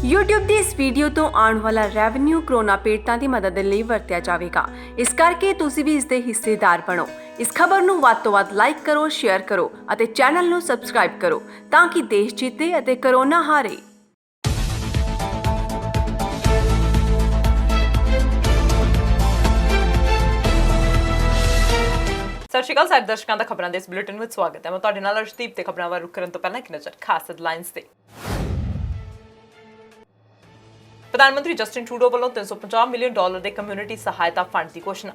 YouTube ਦੀ ਇਸ video ਤੋਂ ਆਉਣ ਵਾਲਾ ਰੈਵਨਿਊ ਕਰੋਨਾ ਪੀੜਤਾਂ ਦੀ ਮਦਦ ਲਈ ਵਰਤਿਆ ਜਾਵੇਗਾ। ਇਸ ਕਰਕੇ ਤੁਸੀਂ ਵੀ ਇਸ ਦੇ ਹਿੱਸੇਦਾਰ ਬਣੋ। ਇਸ ਖਬਰ ਨੂੰ ਵੱਧ ਤੋਂ ਵੱਧ ਲਾਈਕ ਕਰੋ, ਸ਼ੇਅਰ ਕਰੋ ਅਤੇ ਚੈਨਲ ਨੂੰ ਸਬਸਕ੍ਰਾਈਬ ਕਰੋ ਤਾਂ ਕਿ ਦੇਸ਼ ਜਿੱਤੇ ਅਤੇ ਕਰੋਨਾ ਹਾਰੇ। ਸਤਿ ਸ਼੍ਰੀ ਅਕਾਲ ਸਾਰੇ ਦਰਸ਼ਕਾਂ ਦਾ ਖਬਰਾਂ ਦੇ ਇਸ ਬੁਲੇਟਿਨ ਵਿੱਚ ਸਵਾਗਤ ਹੈ। ਮੈਂ ਤੁਹਾਡੇ ਨਾਲ ਅਰਸ਼ਦੀਪ ਤੇ ਖਬਰਾਂ ਵੱਲ ਰੁਕ ਕਰਨ ਤੋਂ ਪਹਿਲਾਂ ਇੱਕ ਨਜ਼ਰ ਖਾਸ ਹੈਡਲਾਈਨਸ ਤੇ। ਪ੍ਰਧਾਨ ਮੰਤਰੀ ਜਸਟਿਨ ਟਰੂਡੋ ਵੱਲੋਂ $350 ਮਿਲੀਅਨ ਦੇ ਕਮਿਊਨਿਟੀ ਸਹਾਇਤਾ ਫੰਡ ਦੀ ਘੋਸ਼ਣਾ।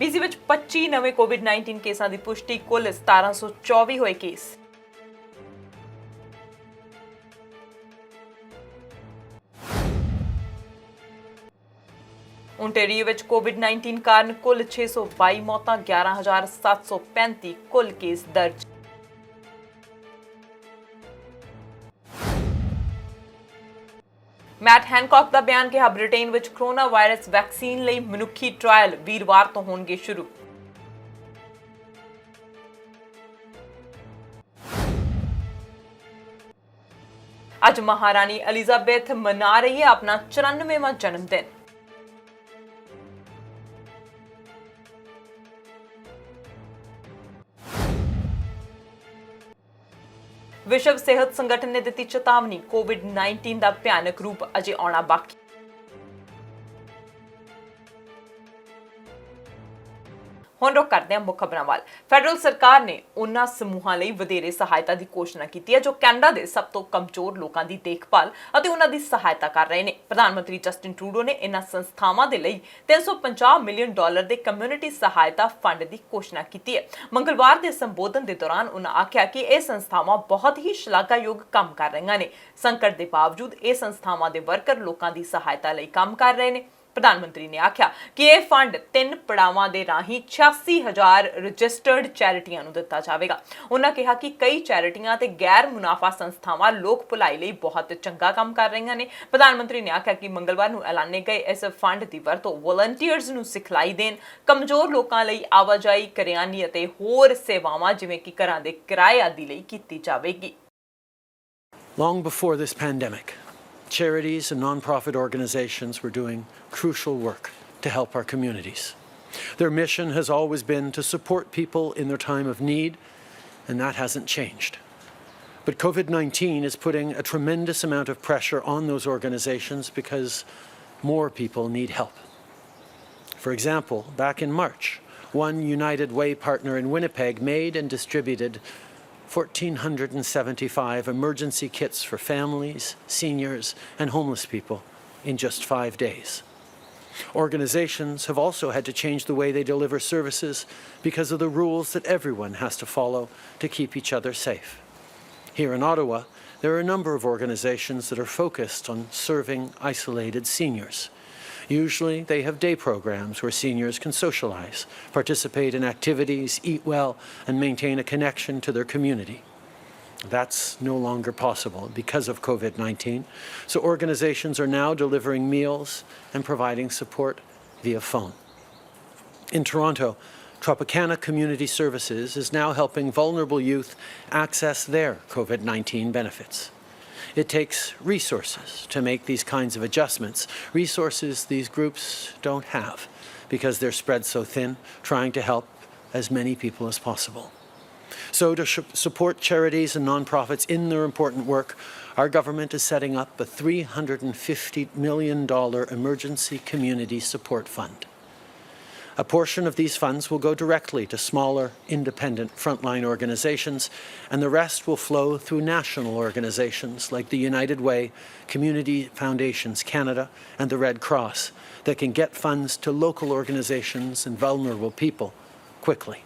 BC ਵਿੱਚ 25 ਨਵੇਂ COVID-19 ਕੇਸਾਂ ਦੀ ਪੁਸ਼ਟੀ, ਕੁੱਲ 1724 ਹੋਏ ਕੇਸ। ਓਨਟਾਰੀਓ ਵਿੱਚ COVID-19 ਕਾਰਨ ਕੁੱਲ 622 ਮੌਤਾਂ, 11,735 ਕੁੱਲ ਕੇਸ ਦਰਜ। ਮੈਟ ਹੈਨਕੌਕ ਦਾ ਬਿਆਨ ਕਿਹਾ, ਬ੍ਰਿਟੇਨ ਵਿੱਚ ਕਰੋਨਾ ਵਾਇਰਸ ਵੈਕਸੀਨ ਲਈ ਮਨੁੱਖੀ ਟ੍ਰਾਇਲ ਵੀਰਵਾਰ ਤੋਂ ਹੋਣਗੇ ਸ਼ੁਰੂ। ਅੱਜ ਮਹਾਰਾਣੀ ਐਲਿਜ਼ਾਬੈਥ ਮਨਾ ਰਹੀ ਹੈ ਆਪਣਾ 94ਵਾਂ ਜਨਮ ਦਿਨ। ਵਿਸ਼ਵ ਸਿਹਤ ਸੰਗਠਨ ਨੇ ਦਿੱਤੀ ਚੇਤਾਵਨੀ, COVID-19 ਦਾ ਭਿਆਨਕ ਰੂਪ ਅਜੇ ਆਉਣਾ ਬਾਕੀ। ਹੁਣ ਰੁਕ ਕਰਦੇ ਹਾਂ ਮੁੱਖ ਖਬਰਾਂ ਵੱਲ। ਫੈਡਰਲ ਸਰਕਾਰ ਨੇ ਉਹਨਾਂ ਸਮੂਹਾਂ ਲਈ ਵਧੇਰੇ ਸਹਾਇਤਾ ਦੀ ਘੋਸ਼ਣਾ ਕੀਤੀ ਹੈ ਜੋ ਕੈਨੇਡਾ ਦੇ ਸਭ ਤੋਂ ਕਮਜ਼ੋਰ ਲੋਕਾਂ ਦੀ ਦੇਖਭਾਲ ਅਤੇ ਉਹਨਾਂ ਦੀ ਸਹਾਇਤਾ ਕਰ ਰਹੇ ਨੇ। ਪ੍ਰਧਾਨ ਮੰਤਰੀ ਜਸਟਿਨ ਟਰੂਡੋ ਨੇ ਇਹਨਾਂ ਸੰਸਥਾਵਾਂ ਦੇ ਲਈ $350 ਮਿਲੀਅਨ ਦੇ ਕਮਿਊਨਿਟੀ ਸਹਾਇਤਾ ਫੰਡ ਦੀ ਘੋਸ਼ਣਾ ਕੀਤੀ ਹੈ। ਮੰਗਲਵਾਰ ਦੇ ਸੰਬੋਧਨ ਦੇ ਦੌਰਾਨ ਉਹਨਾਂ ਆਖਿਆ ਕਿ ਇਹ ਸੰਸਥਾਵਾਂ ਬਹੁਤ ਹੀ ਸ਼ਲਾਘਾਯੋਗ ਕੰਮ ਕਰ ਰਹੀਆਂ ਨੇ। ਸੰਕਟ ਦੇ ਬਾਵਜੂਦ ਇਹ ਸੰਸਥਾਵਾਂ ਦੇ ਵਰਕਰ ਲੋਕਾਂ ਦੀ ਸਹਾਇਤਾ ਲਈ ਕੰਮ ਕਰ ਰਹੇ ਨੇ। ਪ੍ਰਧਾਨ ਮੰਤਰੀ ਨੇ ਆਖਿਆ ਕਿ ਇਹ ਫੰਡ 3 ਪੜਾਵਾਂ ਦੇ ਰਾਹੀਂ 86,000 ਰਜਿਸਟਰਡ ਚੈਰਿਟੀਆਂ ਨੂੰ ਦਿੱਤਾ ਜਾਵੇਗਾ। ਉਹਨਾਂ ਕਿਹਾ ਕਿ ਕਈ ਚੈਰਿਟੀਆਂ ਤੇ ਗੈਰ ਮੁਨਾਫਾ ਸੰਸਥਾਵਾਂ ਲੋਕ ਭਲਾਈ ਲਈ ਬਹੁਤ ਚੰਗਾ ਕੰਮ ਕਰ ਰਹੀਆਂ ਨੇ। ਪ੍ਰਧਾਨ ਮੰਤਰੀ ਨੇ ਆਖਿਆ ਕਿ ਮੰਗਲਵਾਰ ਨੂੰ ਐਲਾਨੇ ਗਏ ਇਸ ਫੰਡ ਦੀ ਵਰਤੋਂ ਵਲੰਟੀਅਰਸ ਨੂੰ ਸਿਖਲਾਈ ਦੇਣ, ਕਮਜ਼ੋਰ ਲੋਕਾਂ ਲਈ ਆਵਾਜਾਈ, ਕਰਿਆਨੇ ਅਤੇ ਹੋਰ ਸੇਵਾਵਾਂ ਜਿਵੇਂ ਕਿ ਘਰਾਂ ਦੇ ਕਿਰਾਏ ਆਦਿ ਲਈ ਕੀਤੀ ਜਾਵੇਗੀ। Long before this pandemic, charities and non-profit organizations were doing crucial work to help our communities. Their mission has always been to support people in their time of need, and that hasn't changed. But COVID-19 is putting a tremendous amount of pressure on those organizations because more people need help. For example, back in March, one United Way partner in Winnipeg made and distributed 1,475 emergency kits for families, seniors, and homeless people in just 5 days. Organizations have also had to change the way they deliver services because of the rules that everyone has to follow to keep each other safe. Here in Ottawa, there are a number of organizations that are focused on serving isolated seniors. Usually they have day programs where seniors can socialize, participate in activities, eat well, and maintain a connection to their community. That's no longer possible because of COVID-19, so organizations are now delivering meals and providing support via phone. In Toronto, Tropicana Community Services is now helping vulnerable youth access their COVID-19 benefits. It takes resources to make these kinds of adjustments, resources these groups don't have because they're spread so thin, trying to help as many people as possible. So to support charities and non-profits in their important work, our government is setting up a $350 million emergency community support fund. A portion of these funds will go directly to smaller, independent frontline organizations, and the rest will flow through national organizations like the United Way, Community Foundations Canada, and the Red Cross that can get funds to local organizations and vulnerable people quickly.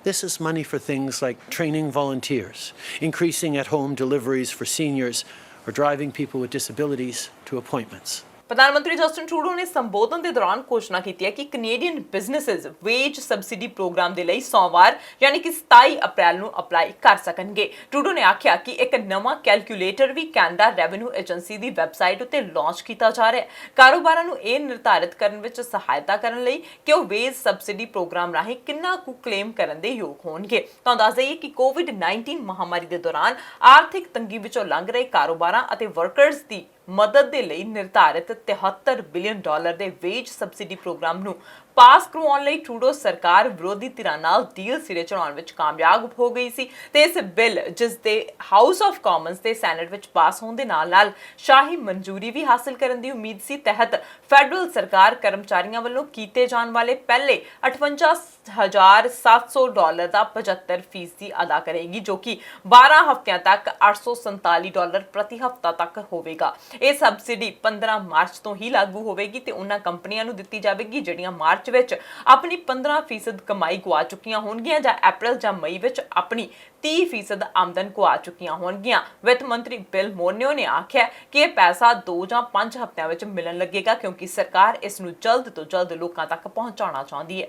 This is money for things like training volunteers, increasing at-home deliveries for seniors, or driving people with disabilities to appointments. ਪ੍ਰਧਾਨ ਮੰਤਰੀ Justin Trudeau ਨੇ ਸੰਬੋਧਨ ਦੇ ਦੌਰਾਨ ਘੋਸ਼ਣਾ ਕੀਤੀ ਹੈ ਕਿ Canadian businesses wage subsidy programme ਦੇ ਲਈ ਸੋਮਵਾਰ ਯਾਨੀ ਕਿ 27 ਅਪ੍ਰੈਲ ਨੂੰ ਅਪਲਾਈ ਕਰ ਸਕਣਗੇ। ਟਰੂਡੋ ਨੇ ਆਖਿਆ ਕਿ ਇੱਕ ਨਵਾਂ ਕੈਲਕੂਲੇਟਰ ਵੀ ਕੈਨੇਡਾ ਰੈਵਨਿਊ ਏਜੰਸੀ ਦੀ ਵੈਬਸਾਈਟ ਉੱਤੇ ਲਾਂਚ ਕੀਤਾ ਜਾ ਰਿਹਾ ਹੈ। ਕਾਰੋਬਾਰਾਂ ਨੂੰ ਇਹ ਨਿਰਧਾਰਿਤ ਕਰਨ ਵਿੱਚ ਸਹਾਇਤਾ ਕਰਨ ਲਈ ਕਿ ਉਹ ਵੇਜ ਸਬਸਿਡੀ ਪ੍ਰੋਗਰਾਮ ਰਾਹੀਂ ਕਿੰਨਾ ਕੁ ਕਲੇਮ ਕਰਨ ਦੇ ਯੋਗ ਹੋਣਗੇ। ਤੁਹਾਨੂੰ ਦੱਸ ਦਈਏ ਕਿ COVID-19 ਮਹਾਮਾਰੀ ਦੇ ਦੌਰਾਨ ਆਰਥਿਕ ਤੰਗੀ ਵਿੱਚੋਂ ਲੰਘ ਰਹੇ ਕਾਰੋਬਾਰਾਂ ਅਤੇ ਵਰਕਰਸ ਦੀ ਮਦਦ ਦੇ ਲਈ ਨਿਰਧਾਰਿਤ $73 ਬਿਲੀਅਨ ਦੇ ਵੇਜ ਸਬਸਿਡੀ ਪ੍ਰੋਗਰਾਮ ਨੂੰ ਪਾਸ ਕਰਵਾਉਣ ਲਈ ਟਰੂਡੋ ਸਰਕਾਰ ਵਿਰੋਧੀ ਧਿਰਾਂ ਨਾਲ ਡੀਲ ਸਿਰੇ ਚੜਾਉਣ ਵਿੱਚ ਕਾਮਯਾਬ ਹੋ ਗਈ ਸੀ ਤੇ ਇਸ ਬਿੱਲ ਜਿਸ ਦੇ ਹਾਊਸ ਆਫ ਕਾਮਨਸ ਤੇ ਸੈਨੇਟ ਵਿੱਚ ਪਾਸ ਹੋਣ ਦੇ ਨਾਲ ਸ਼ਾਹੀ ਮਨਜ਼ੂਰੀ ਵੀ ਹਾਸਲ ਕਰਨ ਦੀ ਉਮੀਦ ਸੀ ਤਹਿਤ ਫੈਡਰਲ ਸਰਕਾਰ ਕਰਮਚਾਰੀਆਂ ਵੱਲੋਂ ਕੀਤੇ ਜਾਣ ਵਾਲੇ ਪਹਿਲੇ $58,700 ਦਾ 75% ਅਦਾ ਕਰੇਗੀ ਜੋ ਕਿ 12 ਹਫ਼ਤਿਆਂ ਤੱਕ $847 ਪ੍ਰਤੀ ਹਫ਼ਤਾ ਤੱਕ ਹੋਵੇਗਾ। ਇਹ ਸਬਸਿਡੀ 15 ਮਾਰਚ ਤੋਂ ਹੀ ਲਾਗੂ ਹੋਵੇਗੀ ਤੇ ਉਹਨਾਂ ਕੰਪਨੀਆਂ ਨੂੰ ਦਿੱਤੀ ਜਾਵੇਗੀ ਜਿਹੜੀਆਂ ਮਾਰਚ ਵਿੱਚ ਆਪਣੀ 15% ਕਮਾਈ ਗਵਾ ਚੁੱਕੀਆਂ ਹੋਣਗੀਆਂ ਜਾਂ ਅਪ੍ਰੈਲ ਜਾਂ ਮਈ ਵਿੱਚ ਆਪਣੀ 30% ਆਮਦਨ ਗਵਾ ਚੁੱਕੀਆਂ ਹੋਣਗੀਆਂ। ਵਿੱਤ ਮੰਤਰੀ ਬਿਲ ਮੋਰਨਿਓ ਨੇ ਆਖਿਆ ਕਿ ਇਹ ਪੈਸਾ 2 ਜਾਂ 5 ਹਫ਼ਤਿਆਂ ਵਿੱਚ ਮਿਲਣ ਲੱਗੇਗਾ ਕਿਉਂਕਿ ਸਰਕਾਰ ਇਸ ਨੂੰ ਜਲਦ ਤੋਂ ਜਲਦ ਲੋਕਾਂ ਤੱਕ ਪਹੁੰਚਾਉਣਾ ਚਾਹੁੰਦੀ ਹੈ।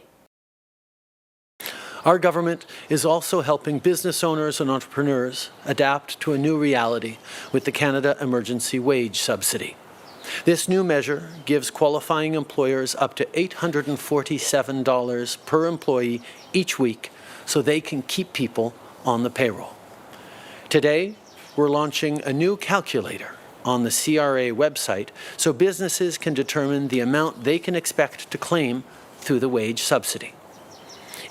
Our government is also helping business owners and entrepreneurs adapt to a new reality with the Canada Emergency Wage Subsidy. This new measure gives qualifying employers up to $847 per employee each week so they can keep people on the payroll. Today, we're launching a new calculator on the CRA website so businesses can determine the amount they can expect to claim through the wage subsidy.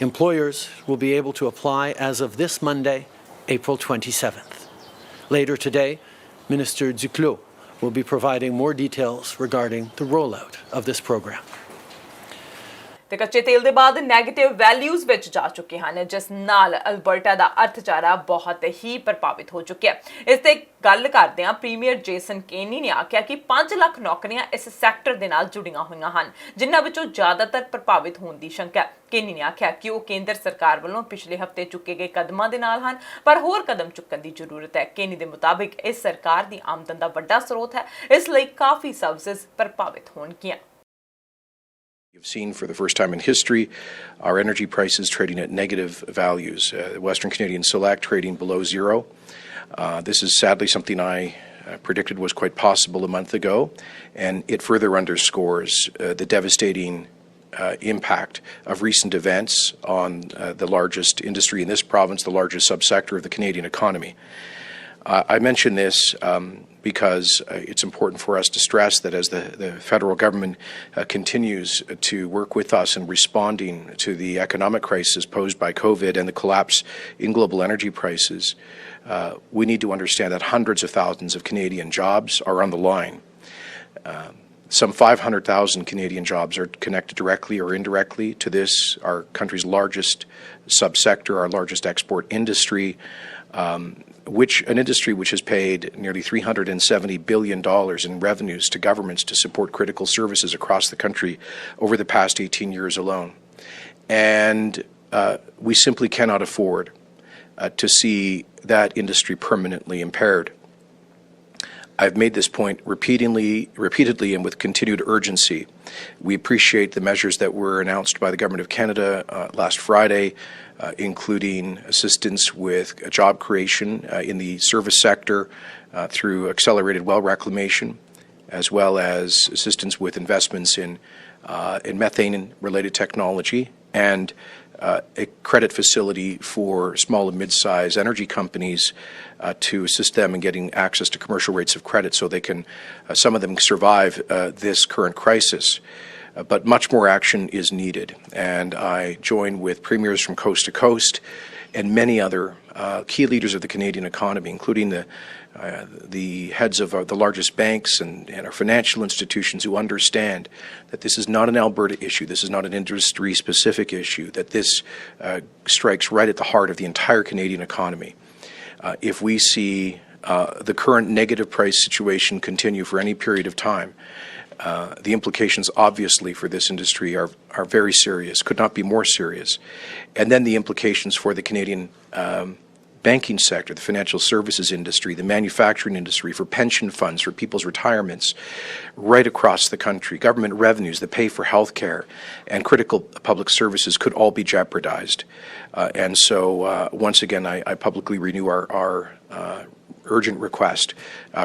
Employers will be able to apply as of this Monday, April 27th. Later today, Minister Duclos will be providing more details regarding the rollout of this program. ਤੇ ਕੱਚੇ ਤੇਲ ਦੇ ਬਾਅਦ negative values ਵਿੱਚ ਜਾ ਚੁੱਕੇ ਹਨ ਜਿਸ ਨਾਲ ਅਲਬਰਟਾ ਦਾ ਅਰਥਚਾਰਾ ਬਹੁਤ ਹੀ ਪ੍ਰਭਾਵਿਤ ਹੋ ਚੁੱਕਿਆ। ਇਸ ਤੇ ਗੱਲ ਕਰਦੇ ਹਾਂ ਪ੍ਰੀਮੀਅਰ ਜੇਸਨ ਕੇਨੀ ਨੇ ਆਖਿਆ ਕਿ 5 ਲੱਖ ਨੌਕਰੀਆਂ ਇਸ ਸੈਕਟਰ ਦੇ ਨਾਲ ਜੁੜੀਆਂ ਹੋਈਆਂ ਹਨ ਜਿਨ੍ਹਾਂ ਵਿੱਚੋਂ ਜ਼ਿਆਦਾਤਰ ਪ੍ਰਭਾਵਿਤ ਹੋਣ ਦੀ ਸ਼ੰਕਾ। ਕੇਨੀ ਨੇ ਆਖਿਆ ਕਿ ਉਹ ਕੇਂਦਰ ਸਰਕਾਰ ਵੱਲੋਂ ਪਿਛਲੇ ਹਫ਼ਤੇ ਚੁੱਕੇ ਗਏ ਕਦਮਾਂ ਦੇ ਨਾਲ ਹਨ ਪਰ ਹੋਰ ਕਦਮ ਚੁੱਕਣ ਦੀ ਜ਼ਰੂਰਤ ਹੈ। ਕੇਨੀ ਦੇ ਮੁਤਾਬਿਕ ਇਸ ਸਰਕਾਰ ਦੀ ਆਮਦਨ ਦਾ ਵੱਡਾ ਸਰੋਤ ਹੈ ਇਸ ਲਈ ਕਾਫੀ ਸਰਵਿਸਿਜ਼ ਪ੍ਰਭਾਵਿਤ ਹੋਣਗੀਆਂ। We've seen for the first time in history our energy prices trading at negative values. Western Canadian Select trading below zero. This is sadly something I predicted was quite possible a month ago, and it further underscores the devastating impact of recent events on the largest industry in this province, the largest subsector of the Canadian economy. I mention this because it's important for us to stress that as the federal government continues to work with us in responding to the economic crisis posed by COVID and the collapse in global energy prices, we need to understand that hundreds of thousands of Canadian jobs are on the line. Some 500,000 Canadian jobs are connected directly or indirectly to this, our country's largest subsector, our largest export industry, an industry which has paid nearly $370 billion in revenues to governments to support critical services across the country over the past 18 years alone. And we simply cannot afford to see that industry permanently impaired. I've made this point repeatedly and with continued urgency. We appreciate the measures that were announced by the Government of Canada last Friday, including assistance with job creation in the service sector through accelerated well reclamation, as well as assistance with investments in methane-related technology and a credit facility for small and mid-sized energy companies to assist them in getting access to commercial rates of credit so they can, some of them survive this current crisis. But much more action is needed. And I join with premiers from coast to coast and many other key leaders of the Canadian economy, including the heads of the largest banks and our financial institutions who understand that this is not an Alberta issue, this is not an industry-specific issue, that this strikes right at the heart of the entire Canadian economy. If we see the current negative price situation continue for any period of time, the implications obviously for this industry are very serious, could not be more serious. And then the implications for the Canadian banking sector, the financial services industry, the manufacturing industry, for pension funds, for people's retirements, right across the country. Government revenues that pay for health care and critical public services could all be jeopardized. And so, once again, I publicly renew our urgent request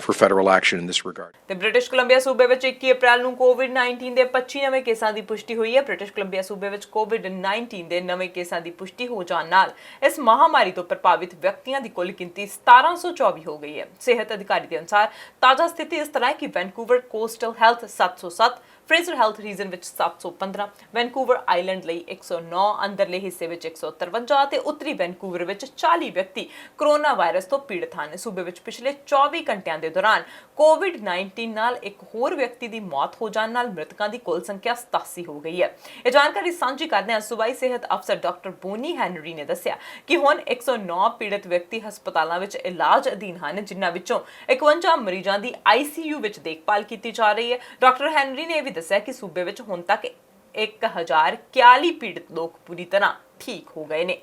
for federal action in this regard. ਤੇ British Columbia ਸੂਬੇ ਵਿੱਚ 21 ਅਪ੍ਰੈਲ ਨੂੰ COVID-19 ਦੇ 25 ਨਵੇਂ ਕੇਸਾਂ ਦੀ ਪੁਸ਼ਟੀ ਹੋਈ ਹੈ। ਬ੍ਰਿਟਿਸ਼ ਕੋਲੰਬੀਆ ਸੂਬੇ ਵਿੱਚ COVID-19 ਦੇ ਨਵੇਂ ਕੇਸਾਂ ਦੀ ਪੁਸ਼ਟੀ ਹੋ ਜਾਣ ਨਾਲ ਇਸ ਮਹਾਮਾਰੀ ਤੋਂ ਪ੍ਰਭਾਵਿਤ ਵਿਅਕਤੀਆਂ ਦੀ ਕੁੱਲ ਗਿਣਤੀ 1724 ਹੋ ਗਈ ਹੈ। ਸਿਹਤ ਅਧਿਕਾਰੀ ਦੇ ਅਨੁਸਾਰ ਤਾਜ਼ਾ ਸਥਿਤੀ ਇਸ ਤਰ੍ਹਾਂ ਹੈ ਕਿ Vancouver coastal health 707, Fraser health region ਵਿੱਚ 715, ਵੈਨਕੂਵਰ ਆਈਲੈਂਡ ਲਈ 109, ਅੰਦਰਲੇ ਹਿੱਸੇ ਵਿੱਚ 153 ਤੇ ਉੱਤਰੀ ਵੈਨਕੂਵਰ ਵਿੱਚ 40 ਵਿਅਕਤੀ ਕੋਰੋਨਾ ਵਾਇਰਸ ਤੋਂ ਪੀੜਤ ਹਨ। ਸੂਬੇ ਵਿੱਚ ਪਿਛਲੇ 24 ਘੰਟਿਆਂ ਦੇ ਦੌਰਾਨ COVID-19 ਨਾਲ ਇੱਕ ਹੋਰ ਵਿਅਕਤੀ ਦੀ ਮੌਤ ਹੋ ਜਾਣ ਨਾਲ ਮ੍ਰਿਤਕਾਂ ਦੀ ਕੁੱਲ ਸੰਖਿਆ 87 ਹੋ ਗਈ ਹੈ। ਇਹ ਜਾਣਕਾਰੀ ਸਾਂਝੀ ਕਰਦਿਆਂ ਸੂਬਾਈ ਸਿਹਤ ਅਫਸਰ ਡਾਕਟਰ ਬੋਨੀ ਹੈਨਰੀ ਨੇ ਦੱਸਿਆ ਕਿ ਹੁਣ 109 ਪੀੜਤ ਵਿਅਕਤੀ ਹਸਪਤਾਲਾਂ ਵਿੱਚ ਇਲਾਜ ਅਧੀਨ ਹਨ, ਜਿਨ੍ਹਾਂ ਵਿੱਚੋਂ 51 ਮਰੀਜ਼ਾਂ ਦੀ ICU ਵਿੱਚ ਦੇਖਭਾਲ ਕੀਤੀ ਜਾ ਰਹੀ ਹੈ। ਡਾਕਟਰ ਹੈਨਰੀ ਨੇ ਇਹ ਵੀ ਦੱਸਿਆ ਕਿ ਸੂਬੇ ਵਿੱਚ ਹੁਣ ਤੱਕ 1041 ਪੀੜਤ ਲੋਕ ਪੂਰੀ ਤਰ੍ਹਾਂ ਠੀਕ ਹੋ ਗਏ ਨੇ।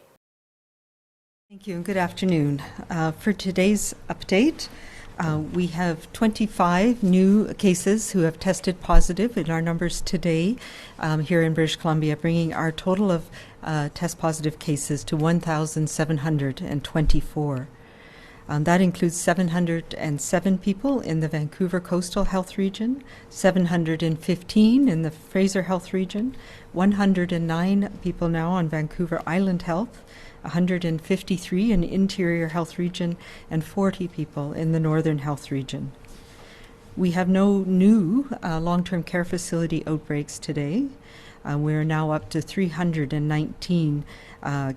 Thank you and good afternoon. For today's update, we have 25 new cases who have tested positive in our numbers today here in British Columbia, bringing our total of test positive cases to 1,724. That includes 707 people in the Vancouver Coastal Health Region, 715 in the Fraser Health Region, 109 people now on Vancouver Island Health, 153 in Interior Health Region, and 40 people in the Northern Health Region. We have no new long-term care facility outbreaks today. We're now up to 319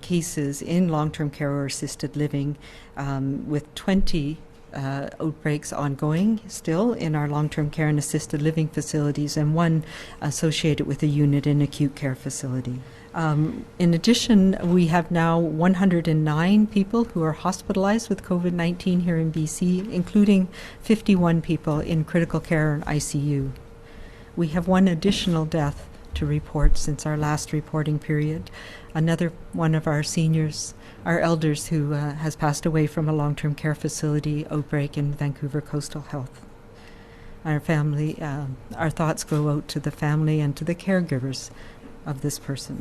cases in long-term care or assisted living, with 20 outbreaks ongoing still in our long-term care and assisted living facilities, and one associated with a unit in acute care facility. In addition, we have now 109 people who are hospitalized with COVID-19 here in BC, including 51 people in critical care and ICU. We have one additional death to report since our last reporting period. Another one of our seniors, our elders, who has passed away from a long-term care facility outbreak in Vancouver Coastal Health. Our family, our thoughts go out to the family and to the caregivers of this person.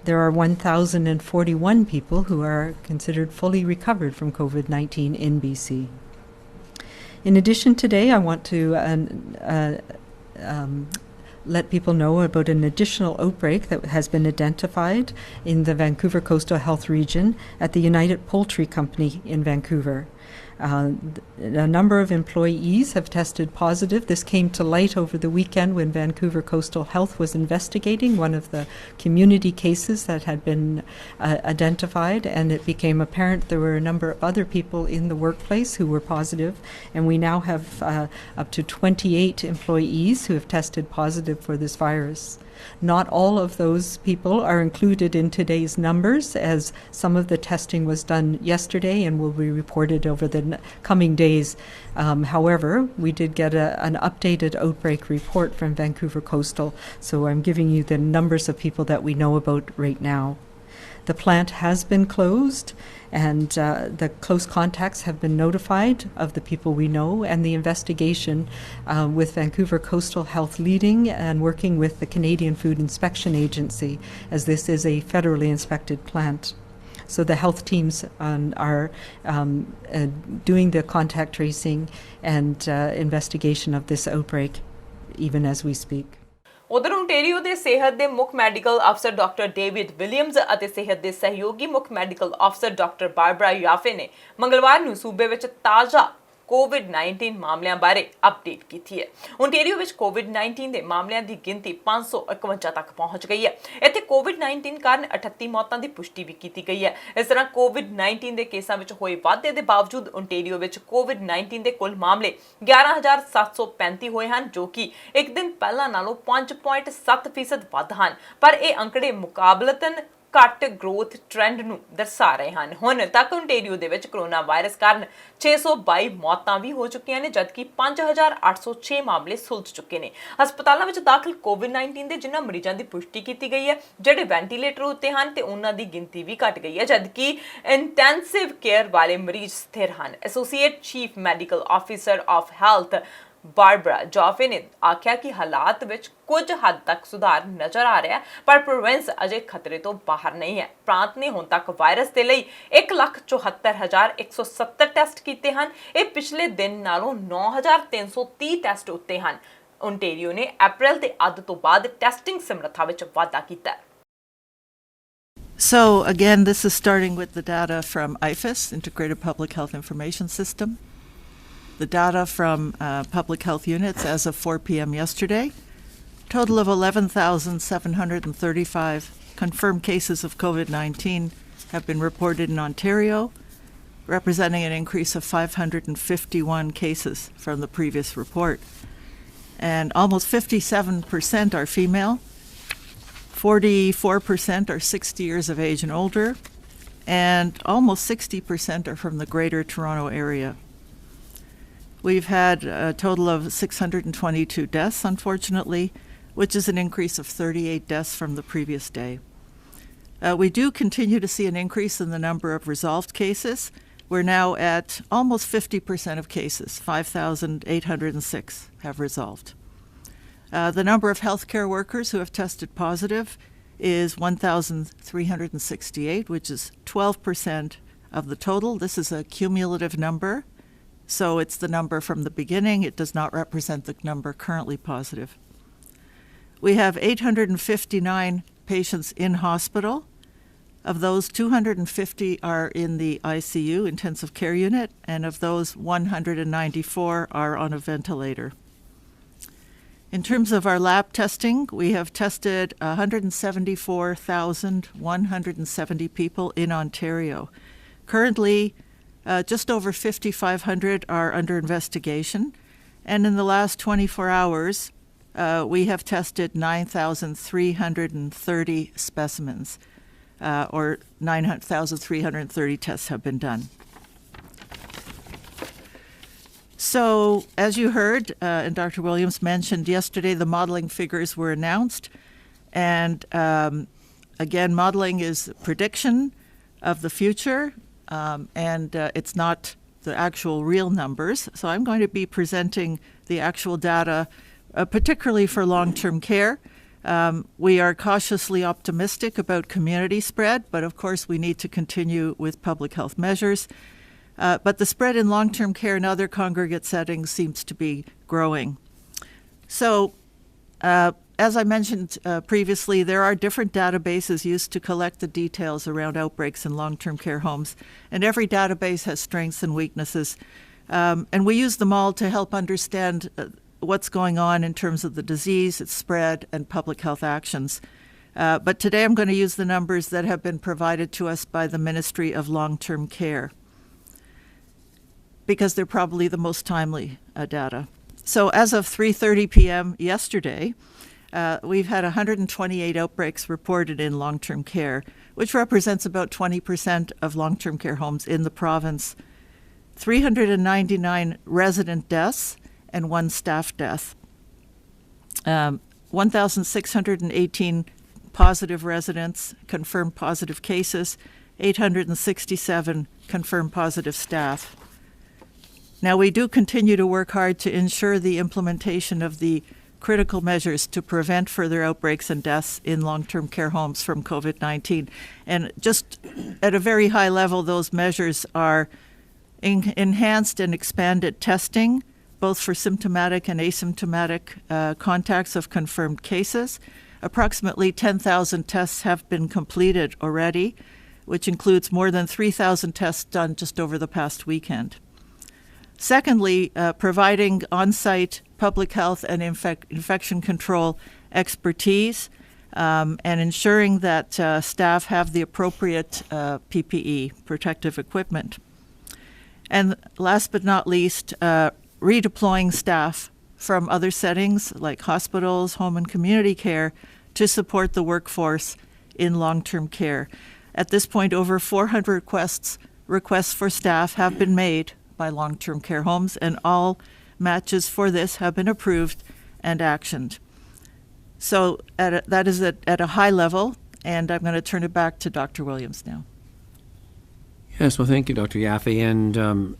There are 1,041 people who are considered fully recovered from COVID-19 in BC. In addition, today I want to let people know about an additional outbreak that has been identified in the Vancouver Coastal Health Region at the United Poultry Company in Vancouver. A number of employees have tested positive. This came to light over the weekend when Vancouver Coastal Health was investigating one of the community cases that had been identified, and it became apparent there were a number of other people in the workplace who were positive, and we now have up to 28 employees who have tested positive for this virus. Not all of those people are included in today's numbers, as some of the testing was done yesterday and will be reported over the coming days. However, we did get an updated outbreak report from Vancouver Coastal, so I'm giving you the numbers of people that we know about right now. The plant has been closed, and the close contacts have been notified of the people we know, and the investigation with Vancouver Coastal Health leading and working with the Canadian Food Inspection Agency, as this is a federally inspected plant. So the health teams are doing the contact tracing and investigation of this outbreak even as we speak. ਉਧਰ Ontario ਦੇ ਸਿਹਤ ਦੇ ਮੁੱਖ medical ਅਫਸਰ doctor David Williams ਅਤੇ ਸਿਹਤ ਦੇ ਸਹਿਯੋਗੀ ਮੁੱਖ ਮੈਡੀਕਲ ਅਫਸਰ ਡਾਕਟਰ ਬਾਰਬਰਾ ਯਾਫੇ ਨੇ ਮੰਗਲਵਾਰ ਨੂੰ ਸੂਬੇ ਵਿੱਚ ਤਾਜ਼ਾ COVID-19 ਮਾਮਲਿਆਂ ਬਾਰੇ ਅਪਡੇਟ ਕੀਤੀ ਹੈ। ਓਨਟਾਰੀਓ ਵਿੱਚ COVID-19 ਦੇ ਮਾਮਲਿਆਂ ਦੀ ਗਿਣਤੀ 551 ਤੱਕ ਪਹੁੰਚ ਗਈ ਹੈ। ਇੱਥੇ COVID-19 ਕਾਰਨ 38 ਮੌਤਾਂ ਦੀ ਪੁਸ਼ਟੀ ਵੀ ਕੀਤੀ ਗਈ ਹੈ। ਇਸ ਤਰ੍ਹਾਂ COVID-19 ਦੇ ਕੇਸਾਂ ਵਿੱਚ ਹੋਏ ਵਾਧੇ ਦੇ ਬਾਵਜੂਦ ਓਨਟਾਰੀਓ ਵਿੱਚ COVID-19 ਦੇ ਕੁੱਲ ਮਾਮਲੇ 11,735 ਹੋਏ ਹਨ, ਜੋ ਕਿ ਇੱਕ ਦਿਨ ਪਹਿਲਾਂ ਨਾਲੋਂ 5.7% ਵੱਧ ਹਨ। ਪਰ ਇਹ ਅੰਕੜੇ ਮੁਕਾਬਲਤਨ ਘੱਟ ਗਰੋਥ ਟ੍ਰੈਂਡ ਨੂੰ ਦਰਸਾ ਰਹੇ ਹਨ। ਹੁਣ ਤੱਕ ਓਨਟਾਰੀਓ ਦੇ ਵਿੱਚ ਕੋਰੋਨਾ ਵਾਇਰਸ ਕਾਰਨ 622 ਮੌਤਾਂ ਵੀ ਹੋ ਚੁੱਕੀਆਂ ਨੇ, ਜਦਕਿ 5806 ਮਾਮਲੇ ਸੁਲਝ ਚੁੱਕੇ ਨੇ। ਹਸਪਤਾਲਾਂ ਵਿੱਚ ਦਾਖਲ COVID-19 ਦੇ ਜਿਨ੍ਹਾਂ ਮਰੀਜ਼ਾਂ ਦੀ ਪੁਸ਼ਟੀ ਕੀਤੀ ਗਈ ਹੈ, ਜਿਹੜੇ ਵੈਂਟੀਲੇਟਰ ਉੱਤੇ ਹਨ, ਤੇ ਉਹਨਾਂ ਦੀ ਗਿਣਤੀ ਵੀ ਘਟ ਗਈ ਹੈ, ਜਦਕਿ ਇੰਟੈਂਸਿਵ ਕੇਅਰ ਵਾਲੇ ਮਰੀਜ਼ ਸਥਿਰ ਹਨ। Associate chief medical officer of health Barbara Joffe ਨੇ ਆਖਿਆ ਕਿ ਹਾਲਾਤ ਵਿੱਚ ਕੁਝ ਹੱਦ ਤੱਕ ਸੁਧਾਰ ਨਜ਼ਰ ਆ ਰਿਹਾ ਹੈ, ਪਰ ਪ੍ਰੋਵਿੰਸ ਅਜੇ ਖਤਰੇ ਤੋਂ ਬਾਹਰ ਨਹੀਂ ਹੈ। ਪ੍ਰਾਂਤ ਨੇ ਹੁਣ ਤੱਕ ਵਾਇਰਸ ਦੇ ਲਈ 1,74,170 ਟੈਸਟ ਕੀਤੇ ਹਨ। ਇਹ ਪਿਛਲੇ ਦਿਨ ਨਾਲੋਂ 9,330 ਟੈਸਟ ਉੱਤੇ ਹਨ। ਓਨਟਾਰੀਓ ਨੇ ਅਪ੍ਰੈਲ ਦੇ ਅੱਧ ਤੋਂ ਬਾਅਦ ਟੈਸਟਿੰਗ ਸਮਰੱਥਾ ਵਿੱਚ ਵਾਧਾ ਕੀਤਾ ਹੈ। So again, this is starting with the data from IFIS, Integrated Public Health Information System. The data from public health units as of 4 p.m. yesterday. Total of 11,735 confirmed cases of COVID-19 have been reported in Ontario, representing an increase of 551 cases from the previous report. And almost 57% are female, 44% are 60 years of age and older, and almost 60% are from the Greater Toronto area. We've had a total of 622 deaths, unfortunately, which is an increase of 38 deaths from the previous day. We do continue to see an increase in the number of resolved cases. We're now at almost 50% of cases, 5,806 have resolved. The number of healthcare workers who have tested positive is 1,368, which is 12% of the total. This is a cumulative number. So it's the number from the beginning. It does not represent the number currently positive. We have 859 patients in hospital. Of those, 250 are in the ICU, intensive care unit, and of those, 194 are on a ventilator. In terms of our lab testing, we have tested 174,170 people in Ontario. Currently, just over 5,500 are under investigation, and in the last 24 hours, we have tested 9,330 specimens, or 9,330 tests have been done. So, as you heard, and Dr. Williams mentioned yesterday, the modelling figures were announced, and again, modelling is prediction of the future. And it's not the actual real numbers. So I'm going to be presenting the actual data, particularly for long-term care. We are cautiously optimistic about community spread, but of course we need to continue with public health measures. But the spread in long-term care and other congregate settings seems to be growing. So, as I mentioned previously, there are different databases used to collect the details around outbreaks in long-term care homes, and every database has strengths and weaknesses. And we use them all to help understand what's going on in terms of the disease, its spread, and public health actions. But today I'm going to use the numbers that have been provided to us by the Ministry of Long-Term Care, because they're probably the most timely data. So as of 3:30 p.m. yesterday, we've had 128 outbreaks reported in long-term care, which represents about 20% of long-term care homes in the province. 399 resident deaths and 1 staff death. 1,618 positive residents, confirmed positive cases, 867 confirmed positive staff. Now, we do continue to work hard to ensure the implementation of the critical measures to prevent further outbreaks and deaths in long-term care homes from COVID-19. And just at a very high level, those measures are enhanced and expanded testing, both for symptomatic and asymptomatic contacts of confirmed cases. Approximately 10,000 tests have been completed already, which includes more than 3,000 tests done just over the past weekend. Secondly, providing on-site public health and infection control expertise, and ensuring that staff have the appropriate PPE, protective equipment. And last but not least, redeploying staff from other settings like hospitals, home and community care to support the workforce in long-term care. At this point, over 400 requests for staff have been made by long-term care homes, and all matches for this have been approved and actioned. So that is at a high level, and I'm going to turn it back to Dr. Williams now. Yes, well, thank you, Dr. Yaffe. And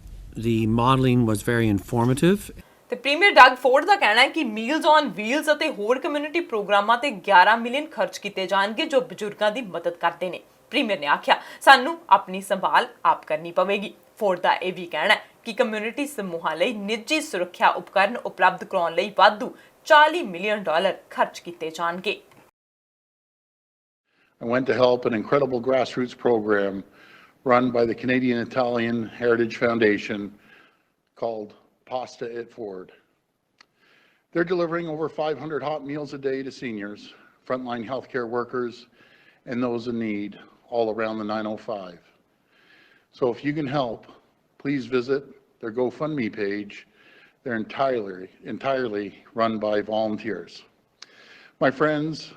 the modeling was very informative. ਤੇ premier Doug Ford ਦਾ ਕਹਿਣਾ ਹੈ ਕਿ meals on wheels ਅਤੇ ਹੋਰ community ਪ੍ਰੋਗਰਾਮਾਂ ਤੇ 11 million ਖਰਚ ਕੀਤੇ ਜਾਣਗੇ ਜੋ ਬਜ਼ੁਰਗਾਂ ਦੀ ਮਦਦ ਕਰਦੇ ਨੇ। ਪ੍ਰੀਮੀਅਰ ਨੇ ਆਖਿਆ ਸਾਨੂੰ ਆਪਣੀ ਸੰਭਾਲ ਆਪ ਕਰਨੀ ਪਵੇਗੀ। ਫੋਰਡ ਦਾ ਇਹ ਵੀ ਕਹਿਣਾ ਹੈ ਕਿ ਕਮਿਊਨਿਟੀ ਸਮੂਹਾਂ ਲਈ ਨਿੱਜੀ ਸੁਰੱਖਿਆ ਉਪਕਰਨ ਉਪਲਬਧ ਕਰਾਉਣ ਲਈ ਵਾਧੂ $40 ਮਿਲੀਅਨ ਖਰਚ ਕੀਤੇ ਜਾਣਗੇ। I went to help an incredible grassroots program run by the Canadian Italian Heritage Foundation called Pasta at Ford. They're delivering over 500 hot meals a day to seniors, frontline healthcare workers, and those in need all around the 905. So if you can help, please visit their GoFundMe page. They're entirely run by volunteers. My friends,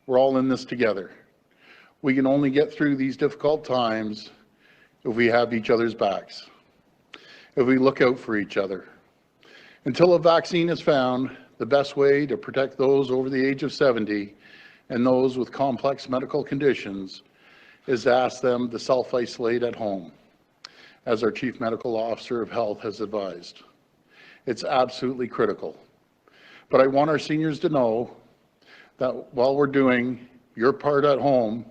we're all in this together. We can only get through these difficult times if we have each other's backs, if we look out for each other. Until a vaccine is found, the best way to protect those over the age of 70 and those with complex medical conditions is to ask them to self-isolate at home, as our Chief Medical Officer of Health has advised. It's absolutely critical. But I want our seniors to know that while we're doing your part at home,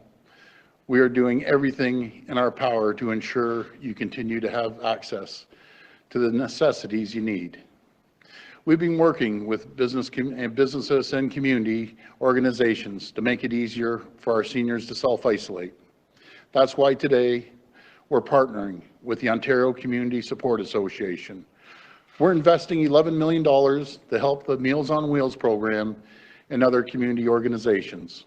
we are doing everything in our power to ensure you continue to have access to the necessities you need. We've been working with businesses and community organizations to make it easier for our seniors to self-isolate. That's why today we're partnering with the Ontario Community Support Association. We're investing $11 million to help the Meals on Wheels program and other community organizations.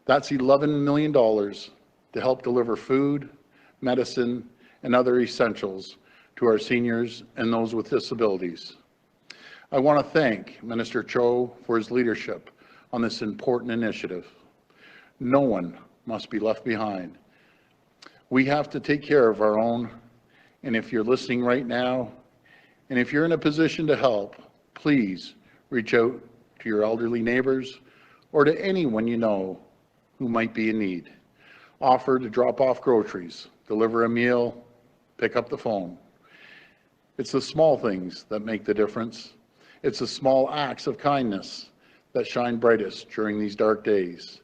That's $11 million to help deliver food, medicine, and other essentials to our seniors and those with disabilities. I want to thank Minister Cho for his leadership on this important initiative. No one must be left behind. We have to take care of our own, and if you're listening right now, and if you're in a position to help, please reach out to your elderly neighbors or to anyone you know who might be in need. Offer to drop off groceries, deliver a meal, pick up the phone. It's the small things that make the difference. It's the small acts of kindness that shine brightest during these dark days.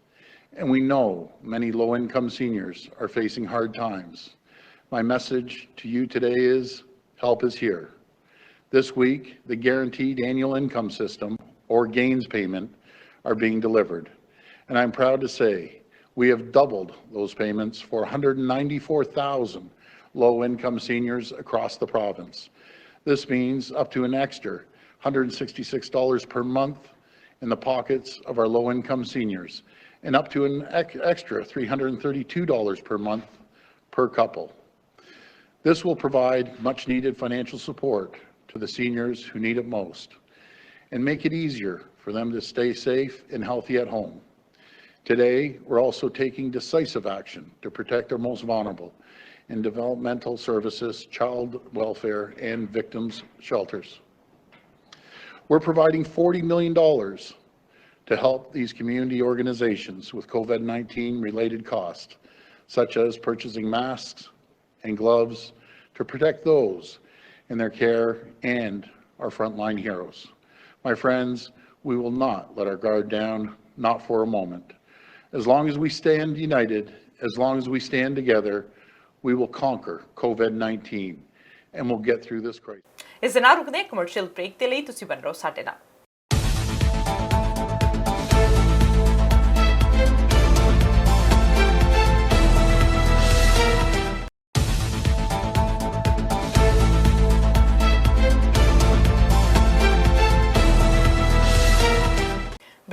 And we know many low-income seniors are facing hard times. My message to you today is, help is here. This week, the Guaranteed Annual Income System, or GAINS payment, are being delivered. And I'm proud to say we have doubled those payments for 194,000 low-income seniors across the province. This means up to an extra $166 per month in the pockets of our low-income seniors, and up to an extra $332 per month per couple. This will provide much-needed financial support to the seniors who need it most, and make it easier for them to stay safe and healthy at home. Today, we're also taking decisive action to protect our most vulnerable in developmental services, child welfare, and victims' shelters. We're providing $40 million to help these community organizations with COVID-19 related costs, such as purchasing masks and gloves to protect those in their care and our frontline heroes. My friends, we will not let our guard down, not for a moment. As long as we stand united, as long as we stand together, we will conquer COVID-19 and we'll get through this crisis. ਇਸ ਦੇ ਨਾਲ ਰੁਕਦੇ ਹਾਂ commercial break ਦੇ ਲਈ। ਤੁਸੀਂ ਬਣ ਰਹੋ ਸਾਡੇ ਨਾਲ।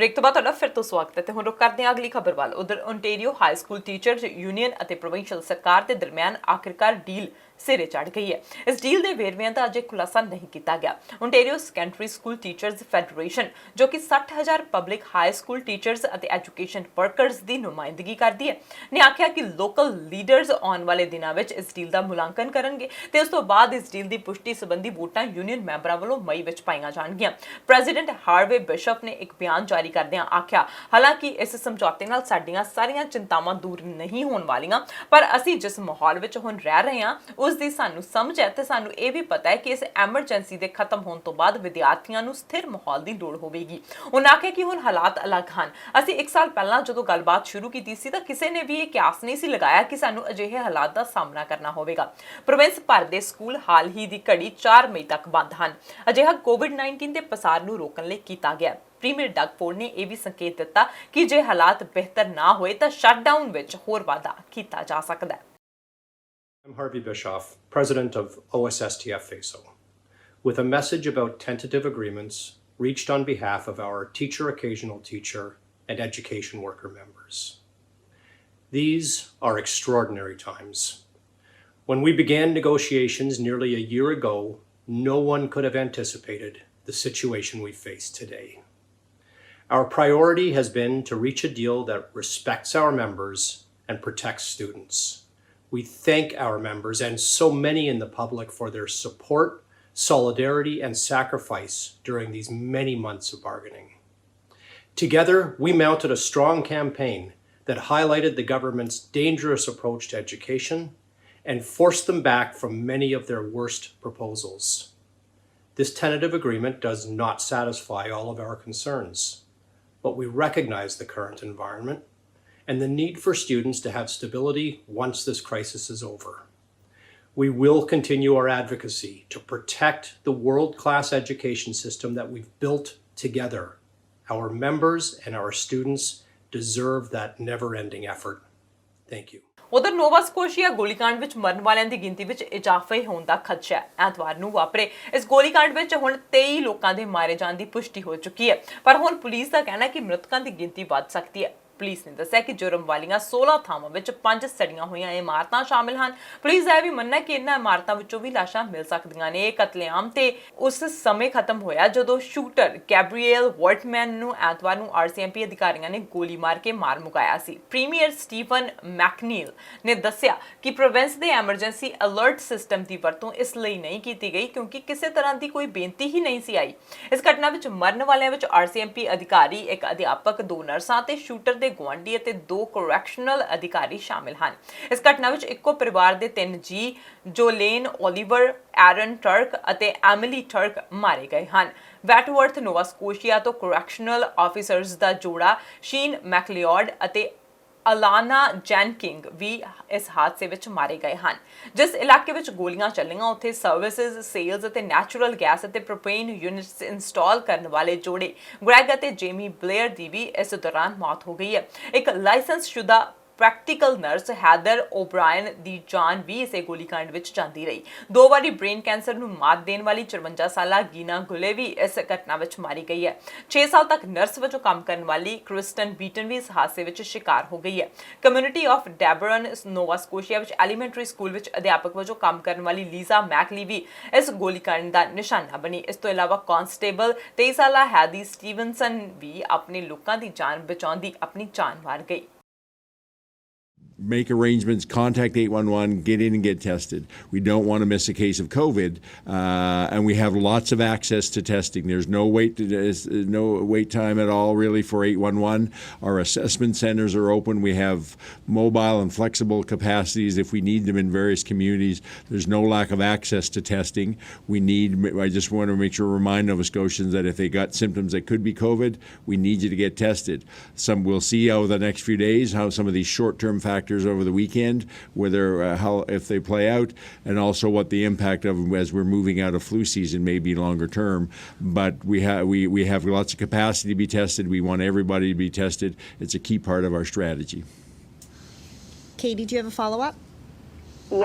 ਬ੍ਰੇਕ ਤੋਂ ਬਾਅਦ ਤੁਹਾਡਾ ਫਿਰ ਤੋਂ ਸਵਾਗਤ ਹੈ ਤੇ ਹੁਣ ਰੁਕ ਕਰਦੇ ਹਾਂ ਅਗਲੀ ਖਬਰ ਵੱਲ। ਉਧਰ Ontario high school teachers union ਅਤੇ ਪ੍ਰੋਵਿੰਸ਼ੀਅਲ ਸਰਕਾਰ ਦੇ ਦਰਮਿਆਨ ਆਖਿਰਕਾਰ ਡੀਲ ਸਿਰੇ ਚੜ੍ਹ ਗਈ ਹੈ। ਇਸ ਡੀਲ ਦੇ ਵੇਰਵਿਆਂ ਦਾ ਅਜੇ ਖੁਲਾਸਾ ਨਹੀਂ ਕੀਤਾ ਗਿਆ। Ontario secondary school teachers federation ਜੋ ਕਿ 60,000 ਪਬਲਿਕ ਹਾਈ ਸਕੂਲ ਟੀਚਰਸ ਅਤੇ ਐਜੂਕੇਸ਼ਨ ਵਰਕਰਸ ਦੀ ਨੁਮਾਇੰਦਗੀ ਕਰਦੀ ਹੈ ਨੇ ਆਖਿਆ ਕਿ ਲੋਕਲ ਲੀਡਰਸ ਆਉਣ ਵਾਲੇ ਦਿਨਾਂ ਵਿੱਚ ਇਸ ਡੀਲ ਦਾ ਮੁਲਾਂਕਣ ਕਰਨਗੇ ਤੇ ਉਸ ਤੋਂ ਬਾਅਦ ਇਸ ਡੀਲ ਦੀ ਪੁਸ਼ਟੀ ਸੰਬੰਧੀ ਵੋਟਾਂ ਯੂਨੀਅਨ ਮੈਂਬਰਾਂ ਵੱਲੋਂ ਮਈ ਵਿੱਚ ਪਾਈਆਂ ਜਾਣਗੀਆਂ। ਪ੍ਰੈਜ਼ੀਡੈਂਟ ਹਾਰਵੇ ਬਿਸ਼ਪ ਨੇ ਇੱਕ ਬਿਆਨ ਜਾਰੀ ਕਰਦਿਆਂ ਆਖਿਆ, ਹਾਲਾਂਕਿ ਇਸ ਸਮਝੌਤੇ ਨਾਲ ਸਾਡੀਆਂ ਸਾਰੀਆਂ ਚਿੰਤਾਵਾਂ ਦੂਰ ਨਹੀਂ ਹੋਣ ਵਾਲੀਆਂ, ਪਰ ਅਸੀਂ ਜਿਸ ਮਾਹੌਲ ਵਿੱਚ ਹੁਣ ਰਹਿ ਰਹੇ ਹਾਂ ਉਸ ਦੀ ਸਾਨੂੰ ਸਮਝ ਹੈ ਤੇ ਸਾਨੂੰ ਇਹ ਵੀ ਪਤਾ ਹੈ ਕਿ ਇਸ ਐਮਰਜੈਂਸੀ ਦੇ ਖਤਮ ਹੋਣ ਤੋਂ ਬਾਅਦ ਵਿਦਿਆਰਥੀਆਂ ਨੂੰ ਸਥਿਰ ਮਾਹੌਲ ਦੀ ਲੋੜ ਹੋਵੇਗੀ। ਉਹਨਾਂ ਆਖਿਆ ਕਿ ਹੁਣ ਹਾਲਾਤ ਅਲੱਗ ਹਨ। ਅਸੀਂ 1 ਸਾਲ ਪਹਿਲਾਂ ਜਦੋਂ ਗੱਲਬਾਤ ਸ਼ੁਰੂ ਕੀਤੀ ਸੀ ਤਾਂ ਕਿਸੇ ਨੇ ਵੀ ਇਹ ਕਿਆਸ ਨਹੀਂ ਸੀ ਲਗਾਇਆ ਕਿ ਸਾਨੂੰ ਅਜਿਹੇ ਹਾਲਾਤ ਦਾ ਸਾਹਮਣਾ ਕਰਨਾ ਹੋਵੇਗਾ। ਪ੍ਰੋਵਿੰਸ ਭਰ ਦੇ ਸਕੂਲ ਹਾਲ ਹੀ ਦੀ ਘੜੀ 4 ਮਈ ਤੱਕ ਬੰਦ ਹਨ। ਅਜਿਹਾ COVID-19 ਦੇ ਪਸਾਰ ਨੂੰ ਰੋਕਣ ਲਈ ਕੀਤਾ ਗਿਆ। ਪ੍ਰੀਮੀਅਰ ਡਗ ਫੋਰਡ ਨੇ ਇਹ ਵੀ ਸੰਕੇਤ ਦਿੱਤਾ ਕਿ ਜੇ ਹਾਲਾਤ ਬਿਹਤਰ ਨਾ ਹੋਏ ਤਾਂ ਸ਼ਟਡਾਊਨ ਵਿੱਚ ਹੋਰ ਵਾਧਾ ਕੀਤਾ ਜਾ ਸਕਦਾ ਹੈ। I'm Harvey Bischoff, president of OSSTF FASO, with a message about tentative agreements reached on behalf of our teacher, occasional teacher, and education worker members. These are extraordinary times. When we began negotiations nearly a year ago, no one could have anticipated the situation we face today. Our priority has been to reach a deal that respects our members and protects students. We thank our members and so many in the public for their support, solidarity, and sacrifice during these many months of bargaining. Together, we mounted a strong campaign that highlighted the government's dangerous approach to education and forced them back from many of their worst proposals. This tentative agreement does not satisfy all of our concerns, but we recognize the current environment and the need for students to have stability once this crisis is over. We will continue our advocacy to protect the world-class education system that we've built together. Our members and our students deserve that never-ending effort. Thank you. ਉਧਰ ਨੋਵਾ Scotia ਗੋਲੀकांड ਵਿੱਚ ਮਰਨ ਵਾਲਿਆਂ ਦੀ ਗਿਣਤੀ ਵਿੱਚ ਇਜ਼ਾਫਾ ਹੋਣ ਦਾ ਖਦਸ਼ਾ ਹੈ। ਐਤਵਾਰ ਨੂੰ ਵਾਪਰੇ ਇਸ ਗੋਲੀकांड ਵਿੱਚ ਹੁਣ 23 ਲੋਕਾਂ ਦੇ ਮਾਰੇ ਜਾਣ ਦੀ ਪੁਸ਼ਟੀ ਹੋ ਚੁੱਕੀ ਹੈ, ਪਰ ਹੁਣ ਪੁਲਿਸ ਦਾ ਕਹਿਣਾ ਹੈ ਕਿ ਮ੍ਰਿਤਕਾਂ ਦੀ ਗਿਣਤੀ ਵੱਧ ਸਕਦੀ ਹੈ। ਪੁਲਿਸ ਨੇ ਦੱਸਿਆ ਕਿ ਜੁਰਮ ਵਾਲੀਆਂ 16 ਥਾਵਾਂ ਵਿੱਚ 5 ਸੜੀਆਂ ਹੋਈਆਂ ਇਮਾਰਤਾਂ ਸ਼ਾਮਿਲ ਹਨ। ਪੁਲਿਸ ਦਾ ਇਹ ਵੀ ਮੰਨਣਾ ਹੈ ਕਿ ਇਹਨਾਂ ਇਮਾਰਤਾਂ ਵਿੱਚੋਂ ਵੀ ਲਾਸ਼ਾਂ ਮਿਲ ਸਕਦੀਆਂ ਨੇ। ਇਹ ਕਤਲੇਆਮ ਤੇ ਉਸ ਸਮੇਂ ਖਤਮ ਹੋਇਆ ਜਦੋਂ ਸ਼ੂਟਰ ਗੈਬਰੀਏਲ ਵਰਟਮੈਨ ਨੂੰ ਐਤਵਾਰ ਨੂੰ RCMP ਅਧਿਕਾਰੀਆਂ ਨੇ ਗੋਲੀ ਮਾਰ ਕੇ ਮਾਰ ਮੁਕਾਇਆ ਸੀ। ਪ੍ਰੀਮੀਅਰ ਸਟੀਫਨ ਮੈਕਨੀਲ ਨੇ ਦੱਸਿਆ ਕਿ ਪ੍ਰੋਵਿੰਸ ਦੇ ਐਮਰਜੈਂਸੀ ਅਲਰਟ ਸਿਸਟਮ ਦੀ ਵਰਤੋਂ ਇਸ ਲਈ ਨਹੀਂ ਕੀਤੀ ਗਈ ਕਿਉਂਕਿ ਕਿਸੇ ਤਰ੍ਹਾਂ ਦੀ ਕੋਈ ਬੇਨਤੀ ਹੀ ਨਹੀਂ ਸੀ ਆਈ। ਇਸ ਘਟਨਾ ਵਿੱਚ ਮਰਨ ਵਾਲਿਆਂ ਵਿੱਚ RCMP ਅਧਿਕਾਰੀ, ਇੱਕ ਅਧਿਆਪਕ, 2 ਨਰਸਾਂ ਤੇ ਸ਼ੂਟਰ ਦੇ ਗੁਆਂਢੀ ਅਤੇ 2 ਕਰੈਕਸ਼ਨਲ ਅਧਿਕਾਰੀ ਸ਼ਾਮਿਲ ਹਨ। ਇਸ ਘਟਨਾ ਵਿੱਚ ਇੱਕੋ ਪਰਿਵਾਰ ਦੇ 3 ਜੀ ਜੋਲੇਨ ਓਲੀਵਰ, ਐਰਨ ਟਰਕ ਅਤੇ ਐਮਿਲੀ ਟਰਕ ਮਾਰੇ ਗਏ ਹਨ। ਵੈਟਵਰਥ ਨੋਵਾ ਸਕੋਸ਼ੀਆ ਤੋਂ ਕਰੈਕਸ਼ਨਲ ਆਫੀਸਰਸ ਦਾ ਜੋੜਾ ਸ਼ੀਨ ਮੈਕਲਿਓਡ ਅਤੇ ਅਲਾਨਾ ਜੈਨਕਿੰਗ ਵੀ ਇਸ ਹਾਦਸੇ ਵਿੱਚ ਮਾਰੇ ਗਏ ਹਨ। ਜਿਸ ਇਲਾਕੇ ਵਿੱਚ ਗੋਲੀਆਂ ਚੱਲੀਆਂ ਉੱਥੇ ਸਰਵਿਸਿਜ਼, ਸੇਲਸ ਅਤੇ ਨੈਚੁਰਲ ਗੈਸ ਅਤੇ ਪ੍ਰੋਪੇਨ ਯੂਨਿਟਸ ਇੰਸਟਾਲ ਕਰਨ ਵਾਲੇ ਜੋੜੇ ਗ੍ਰੈਗ ਅਤੇ ਜੇਮੀ ਬਲੇਅਰ ਦੀ ਵੀ ਇਸ ਦੌਰਾਨ ਮੌਤ ਹੋ ਗਈ ਹੈ। ਇੱਕ ਲਾਇਸੈਂਸਸ਼ੁਦਾ ਪ੍ਰੈਕਟੀਕਲ ਨਰਸ ਹੈਦਰ ਓਬਰਾਇਨ ਦੀ ਜਾਨ ਵੀ ਇਸੇ ਗੋਲੀकांड ਵਿੱਚ ਜਾਂਦੀ ਰਹੀ। 2 ਵਾਰੀ ਬ੍ਰੇਨ ਕੈਂਸਰ ਨੂੰ ਮਾਤ ਦੇਣ ਵਾਲੀ 54 ਸਾਲਾ ਗੀਨਾ ਗੁਲੇ ਵੀ ਇਸ ਘਟਨਾ ਵਿੱਚ ਮਾਰੀ ਗਈ ਹੈ। 6 ਸਾਲ ਤੱਕ ਨਰਸ ਵਜੋਂ ਕੰਮ ਕਰਨ ਵਾਲੀ ਕ੍ਰਿਸਟਨ ਬੀਟਨ ਵੀ ਇਸ ਹਾਦਸੇ ਵਿੱਚ ਸ਼ਿਕਾਰ ਹੋ ਗਈ ਹੈ। ਕਮਿਊਨਿਟੀ ਆਫ ਡੈਬਰਨ ਨੋਵਾ ਸਕੋਸ਼ੀਆ ਵਿੱਚ ਐਲੀਮੈਂਟਰੀ ਸਕੂਲ ਵਿੱਚ ਅਧਿਆਪਕ ਵਜੋਂ ਕੰਮ ਕਰਨ ਵਾਲੀ ਲੀਜ਼ਾ ਮੈਕਲੀ ਵੀ ਇਸ ਗੋਲੀकांड ਦਾ ਨਿਸ਼ਾਨਾ ਬਣੀ। ਇਸ ਤੋਂ ਇਲਾਵਾ ਕਾਂਸਟੇਬਲ 23 ਸਾਲਾ ਹੈਦੀ ਸਟੀਵਨਸਨ ਵੀ ਆਪਣੇ ਲੋਕਾਂ ਦੀ ਜਾਨ ਬਚਾਉਂਦੀ ਆਪਣੀ ਜਾਨ ਵਾਰ ਗਈ। Make arrangements, contact 811, get in and get tested. We don't want to miss a case of COVID, and we have lots of access to testing. There's no wait time at all really for 811. Our assessment centers are open. We have mobile and flexible capacities if we need them in various communities. There's no lack of access to testing. I just want to make sure to remind Nova Scotians that if they got symptoms that could be COVID, we need you to get tested. We'll see over the next few days how some of these short-term factors over the weekend, whether if they play out, and also what the impact of as we're moving out of flu season may be longer term. But we have lots of capacity to be tested. We want everybody to be tested. It's a key part of our strategy. Katie, do you have a follow-up?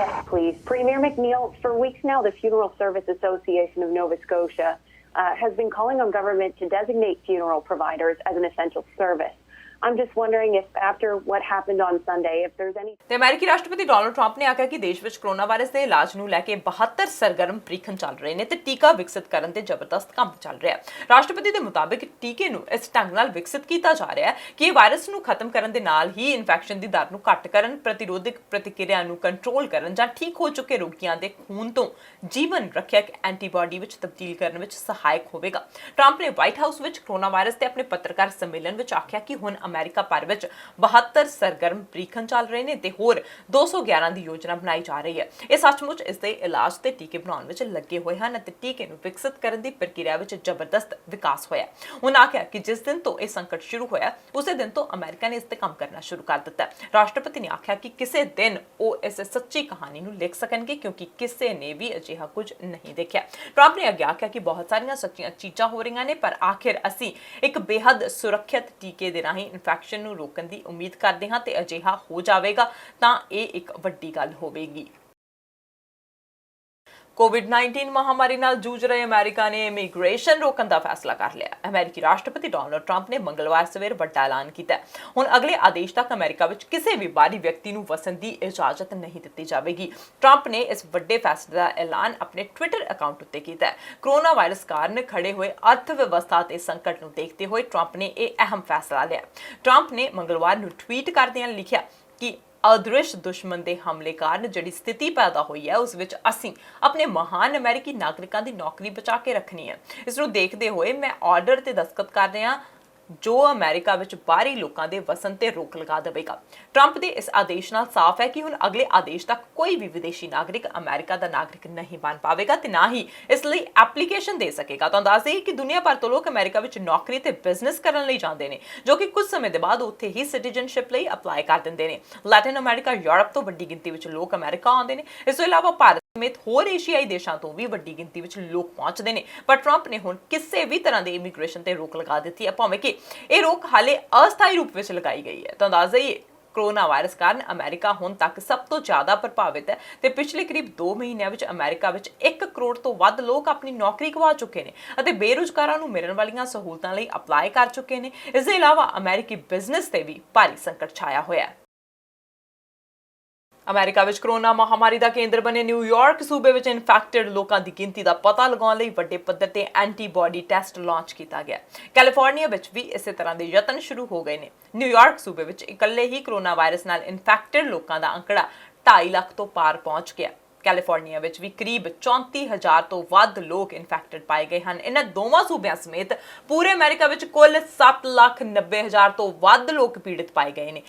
Yes, please. Premier McNeil, for weeks now, the Funeral Service Association of Nova Scotia has been calling on government to designate funeral providers as an essential service. I'm just wondering if after what happened on Sunday, if there's any... ਤੇ ਅਮਰੀਕੀ ਰਾਸ਼ਟਰਪਤੀ Donald Trump ਨੇ ਆਖਿਆ ਕਿ ਦੇਸ਼ ਵਿੱਚ corona virus ਦੇ ਇਲਾਜ ਨੂੰ ਲੈ ਕੇ 72 ਸਰਗਰਮ ਪ੍ਰੀਖਣ ਚੱਲ ਰਹੇ ਨੇ ਤੇ ਟੀਕਾ ਵਿਕਸਿਤ ਕਰਨ ਤੇ ਜ਼ਬਰਦਸਤ ਕੰਮ ਚੱਲ ਰਿਹਾ ਹੈ। ਰਾਸ਼ਟਰਪਤੀ ਦੇ ਮੁਤਾਬਿਕ ਟੀਕੇ ਨੂੰ ਇਸ ਢੰਗ ਨਾਲ ਵਿਕਸਿਤ ਕੀਤਾ ਜਾ ਰਿਹਾ ਹੈ ਕਿ ਇਹ ਵਾਇਰਸ ਨੂੰ ਖਤਮ ਕਰਨ ਦੇ ਨਾਲ ਹੀ ਇਨਫੈਕਸ਼ਨ ਦੀ ਦਰ ਨੂੰ ਘੱਟ ਕਰਨ, ਪ੍ਰਤੀਰੋਧਕ ਪ੍ਰਤੀਕਿਰਿਆ ਨੂੰ ਕੰਟਰੋਲ ਕਰਨ ਜਾਂ ਠੀਕ ਹੋ ਚੁੱਕੇ ਰੋਗੀਆਂ ਦੇ ਖੂਨ ਤੋਂ ਜੀਵਨ ਰੱਖਿਅਕ ਐਂਟੀਬਾਡੀ ਵਿੱਚ ਤਬਦੀਲ ਕਰਨ ਵਿੱਚ ਸਹਾਇਕ ਹੋਵੇਗਾ। ਟਰੰਪ ਨੇ ਵਾਈਟ ਹਾਊਸ ਵਿੱਚ ਕੋਰੋਨਾ ਵਾਇਰਸ ਤੇ ਆਪਣੇ ਪੱਤਰਕਾਰ ਸੰਮੇਲਨ ਵਿੱਚ ਆਖਿਆ ਕਿ ਹੁਣ ਅਮਰੀਕਾ ਭਰ ਵਿੱਚ 72 ਸਰਗਰਮ ਪ੍ਰੀਖਣ ਚੱਲ ਰਹੇ ਨੇ ਤੇ ਹੋਰ 211 ਦੀ ਯੋਜਨਾ ਬਣਾਈ ਜਾ ਰਹੀ ਹੈ। ਇਹ ਸੱਚਮੁੱਚ ਇਸ ਦੇ ਇਲਾਜ ਤੇ ਟੀਕੇ ਬਣਾਉਣ ਵਿੱਚ ਲੱਗੇ ਹੋਏ ਹਨ ਅਤੇ ਟੀਕੇ ਨੂੰ ਵਿਕਸਿਤ ਕਰਨ ਦੀ ਪ੍ਰਕਿਰਿਆ ਵਿੱਚ ਜ਼ਬਰਦਸਤ ਵਿਕਾਸ ਹੋਇਆ। ਉਹਨਾਂ ਆਖਿਆ ਕਿ ਜਿਸ ਦਿਨ ਤੋਂ ਇਹ ਸੰਕਟ ਸ਼ੁਰੂ ਹੋਇਆ ਉਸੇ ਦਿਨ ਤੋਂ ਅਮਰੀਕਾ ਨੇ ਇਸ ਤੇ ਕੰਮ ਕਰਨਾ ਸ਼ੁਰੂ ਕਰ ਦਿੱਤਾ। ਰਾਸ਼ਟਰਪਤੀ ਨੇ ਆਖਿਆ ਕਿ ਕਿਸੇ ਦਿਨ ਉਹ ਇਸ ਸੱਚੀ ਕਹਾਣੀ ਨੂੰ ਲਿਖ ਸਕਣਗੇ ਕਿਉਂਕਿ ਕਿਸੇ ਨੇ ਵੀ ਅਜਿਹਾ ਕੁਝ ਨਹੀਂ ਦੇਖਿਆ। ਟਰੰਪ ਨੇ ਅੱਗੇ ਆਖਿਆ ਕਿ ਬਹੁਤ ਸਾਰੀਆਂ ਸੱਚੀਆਂ ਚੀਜ਼ਾਂ ਹੋ ਰਹੀਆਂ ਨੇ ਪਰ ਆਖਿਰ ਅਸੀਂ ਇੱਕ ਬੇहद ਸੁਰੱਖਿਅਤ ਟੀਕੇ ਦੇ ਰਾਹੀਂ ਇਨਫੈਕਸ਼ਨ ਨੂੰ ਰੋਕਣ ਦੀ ਉਮੀਦ ਕਰਦੇ ਹਾਂ ਤੇ ਅਜਿਹਾ ਹੋ ਜਾਵੇਗਾ ਤਾਂ ਇਹ ਇੱਕ ਵੱਡੀ ਗੱਲ ਹੋਵੇਗੀ। COVID-19 ਮਹਾਮਾਰੀ ਨਾਲ ਜੂਝ ਰਹੇ ਅਮਰੀਕਾ ਨੇ ਇਮੀਗ੍ਰੇਸ਼ਨ ਰੋਕਣ ਦਾ ਫੈਸਲਾ ਕਰ ਲਿਆ। ਅਮਰੀਕੀ ਰਾਸ਼ਟਰਪਤੀ ਡੋਨਲਡ ਟਰੰਪ ਨੇ ਮੰਗਲਵਾਰ ਸਵੇਰ ਵੱਡਾ ਐਲਾਨ ਕੀਤਾ। ਹੁਣ ਅਗਲੇ ਆਦੇਸ਼ ਤੱਕ ਅਮਰੀਕਾ ਵਿੱਚ ਕਿਸੇ ਵੀ ਬਾਹਰੀ ਵਿਅਕਤੀ ਨੂੰ ਵਸਣ ਦੀ ਇਜਾਜ਼ਤ ਨਹੀਂ ਦਿੱਤੀ ਜਾਵੇਗੀ। ਟਰੰਪ ਨੇ ਇਸ ਵੱਡੇ ਫੈਸਲੇ ਦਾ ਐਲਾਨ ਆਪਣੇ ਟਵਿੱਟਰ ਅਕਾਊਂਟ ਉੱਤੇ ਕੀਤਾ। ਕੋਰੋਨਾ ਵਾਇਰਸ ਕਾਰਨ ਖੜੇ ਹੋਏ ਅਰਥ ਵਿਵਸਥਾ ਤੇ ਸੰਕਟ ਨੂੰ ਦੇਖਦੇ ਹੋਏ ਟਰੰਪ ਨੇ ਇਹ ਅਹਿਮ ਫੈਸਲਾ ਲਿਆ। ਟਰੰਪ ਨੇ ਮੰਗਲਵਾਰ ਨੂੰ ਟਵੀਟ ਕਰਦਿਆਂ ਲਿਖਿਆ ਕਿ ਅਦ੍ਰਿਸ਼ ਦੁਸ਼ਮਣ ਦੇ ਹਮਲੇ ਕਾਰਨ ਜਿਹੜੀ ਸਥਿਤੀ ਪੈਦਾ ਹੋਈ ਹੈ ਉਸ ਵਿੱਚ ਅਸੀਂ ਆਪਣੇ ਮਹਾਨ ਅਮਰੀਕੀ ਨਾਗਰਿਕਾਂ ਦੀ ਨੌਕਰੀ ਬਚਾ ਕੇ ਰੱਖਣੀ ਹੈ। ਇਸ ਨੂੰ ਦੇਖਦੇ ਹੋਏ ਮੈਂ ਆਰਡਰ ਤੇ ਦਸਤਖਤ ਕਰ ਰਿਹਾ ਜੋ ਅਮਰੀਕਾ ਵਿੱਚ ਬਾਹਰੀ ਲੋਕਾਂ ਦੇ ਵਸਣ ਤੇ ਰੋਕ ਲਗਾ ਦੇਵੇਗਾ। ਟਰੰਪ ਦੇ ਇਸ ਆਦੇਸ਼ ਨਾਲ ਸਾਫ਼ ਹੈ ਕਿ ਹੁਣ ਅਗਲੇ ਆਦੇਸ਼ ਤੱਕ ਕੋਈ ਵੀ ਵਿਦੇਸ਼ੀ ਨਾਗਰਿਕ ਅਮਰੀਕਾ ਦਾ ਨਾਗਰਿਕ ਨਹੀਂ ਬਣ ਪਾਵੇਗਾ ਤੇ ਨਾ ਹੀ ਇਸ ਲਈ ਐਪਲੀਕੇਸ਼ਨ ਦੇ ਸਕੇਗਾ। ਤਾਂ ਦੱਸ ਦੇਈਏ ਕਿ ਦੁਨੀਆ ਭਰ ਤੋਂ ਲੋਕ ਅਮਰੀਕਾ ਵਿੱਚ ਨੌਕਰੀ ਤੇ ਬਿਜ਼ਨਸ ਕਰਨ ਲਈ ਜਾਂਦੇ ਨੇ ਜੋ ਕਿ ਕੁਝ ਸਮੇਂ ਦੇ ਬਾਅਦ ਉੱਥੇ ਹੀ ਸਿਟੀਜ਼ਨਸ਼ਿਪ ਲਈ ਅਪਲਾਈ ਕਰ ਦਿੰਦੇ ਨੇ। ਲੈਟਿਨ ਅਮਰੀਕਾ, ਯੂਰਪ ਤੋਂ ਵੱਡੀ ਗਿਣਤੀ ਵਿੱਚ ਲੋਕ ਅਮਰੀਕਾ ਆਉਂਦੇ ਨੇ। ਇਸ ਤੋਂ ਇਲਾਵਾ ਭਾਰਤ ਸਮੇਤ ਹੋਰ ਏਸ਼ੀਆਈ ਦੇਸ਼ਾਂ ਤੋਂ ਵੀ ਵੱਡੀ ਗਿਣਤੀ ਵਿੱਚ ਲੋਕ ਪਹੁੰਚਦੇ ਨੇ। ਪਰ ਟਰੰਪ ਨੇ ਹੁਣ ਕਿਸੇ ਵੀ ਤਰ੍ਹਾਂ ਦੇ ਇਮੀਗ੍ਰੇਸ਼ਨ ਤੇ ਰੋਕ ਲਗਾ ਦਿੱਤੀ ਹੈ ਭਾਵੇਂ ਕਿ ਇਹ ਰੋਕ ਹਾਲੇ ਅਸਥਾਈ ਰੂਪ ਵਿੱਚ ਲਗਾਈ ਗਈ ਹੈ। ਤਾਂ ਦੱਸ ਦਈਏ ਕੋਰੋਨਾ ਵਾਇਰਸ ਕਾਰਨ ਅਮਰੀਕਾ ਹੁਣ ਤੱਕ ਸਭ ਤੋਂ ਜ਼ਿਆਦਾ ਪ੍ਰਭਾਵਿਤ ਹੈ ਤੇ ਪਿਛਲੇ ਕਰੀਬ 2 ਮਹੀਨਿਆਂ ਵਿੱਚ ਅਮਰੀਕਾ ਵਿੱਚ 1 ਕਰੋੜ ਤੋਂ ਵੱਧ ਲੋਕ ਆਪਣੀ ਨੌਕਰੀ ਗਵਾ ਚੁੱਕੇ ਨੇ ਅਤੇ ਬੇਰੁਜ਼ਗਾਰਾਂ ਨੂੰ ਮਿਲਣ ਵਾਲੀਆਂ ਸਹੂਲਤਾਂ ਲਈ ਅਪਲਾਈ ਕਰ ਚੁੱਕੇ ਨੇ। ਇਸ ਦੇ ਇਲਾਵਾ ਅਮਰੀਕੀ ਬਿਜ਼ਨਸ ਤੇ ਵੀ ਭਾਰੀ ਸੰਕਟ ਛਾਇਆ ਹੋਇਆ ਹੈ। ਅਮਰੀਕਾ ਵਿੱਚ ਕੋਰੋਨਾ ਮਹਾਮਾਰੀ ਦਾ ਕੇਂਦਰ ਬਣੇ ਨਿਊਯਾਰਕ ਸੂਬੇ ਵਿੱਚ ਇਨਫੈਕਟਡ ਲੋਕਾਂ ਦੀ ਗਿਣਤੀ ਦਾ ਪਤਾ ਲਗਾਉਣ ਲਈ ਵੱਡੇ ਪੱਧਰ ਤੇ ਐਂਟੀਬਾਡੀ ਟੈਸਟ ਲਾਂਚ ਕੀਤਾ ਗਿਆ। ਕੈਲੀਫੋਰਨੀਆ ਵਿੱਚ ਵੀ ਇਸੇ ਤਰ੍ਹਾਂ ਦੇ ਯਤਨ ਸ਼ੁਰੂ ਹੋ ਗਏ ਨੇ। ਨਿਊਯਾਰਕ ਸੂਬੇ ਵਿੱਚ ਇਕੱਲੇ ਹੀ ਕੋਰੋਨਾ ਵਾਇਰਸ ਨਾਲ ਇਨਫੈਕਟਡ ਲੋਕਾਂ ਦਾ ਅੰਕੜਾ 2.5 ਲੱਖ ਤੋਂ ਪਾਰ ਪਹੁੰਚ ਗਿਆ। ਕੈਲੀਫੋਰਨੀਆ ਵਿੱਚ ਵੀ ਕਰੀਬ 34,000 ਤੋਂ ਵੱਧ ਲੋਕ ਇਨਫੈਕਟਡ ਪਾਏ ਗਏ ਹਨ। ਇਹਨਾਂ ਦੋਵਾਂ ਸੂਬਿਆਂ ਸਮੇਤ ਪੂਰੇ ਅਮਰੀਕਾ ਵਿੱਚ ਕੁੱਲ 7,90,000 ਤੋਂ ਵੱਧ ਲੋਕ ਪੀੜਿਤ ਪਾਏ ਗਏ ਨੇ।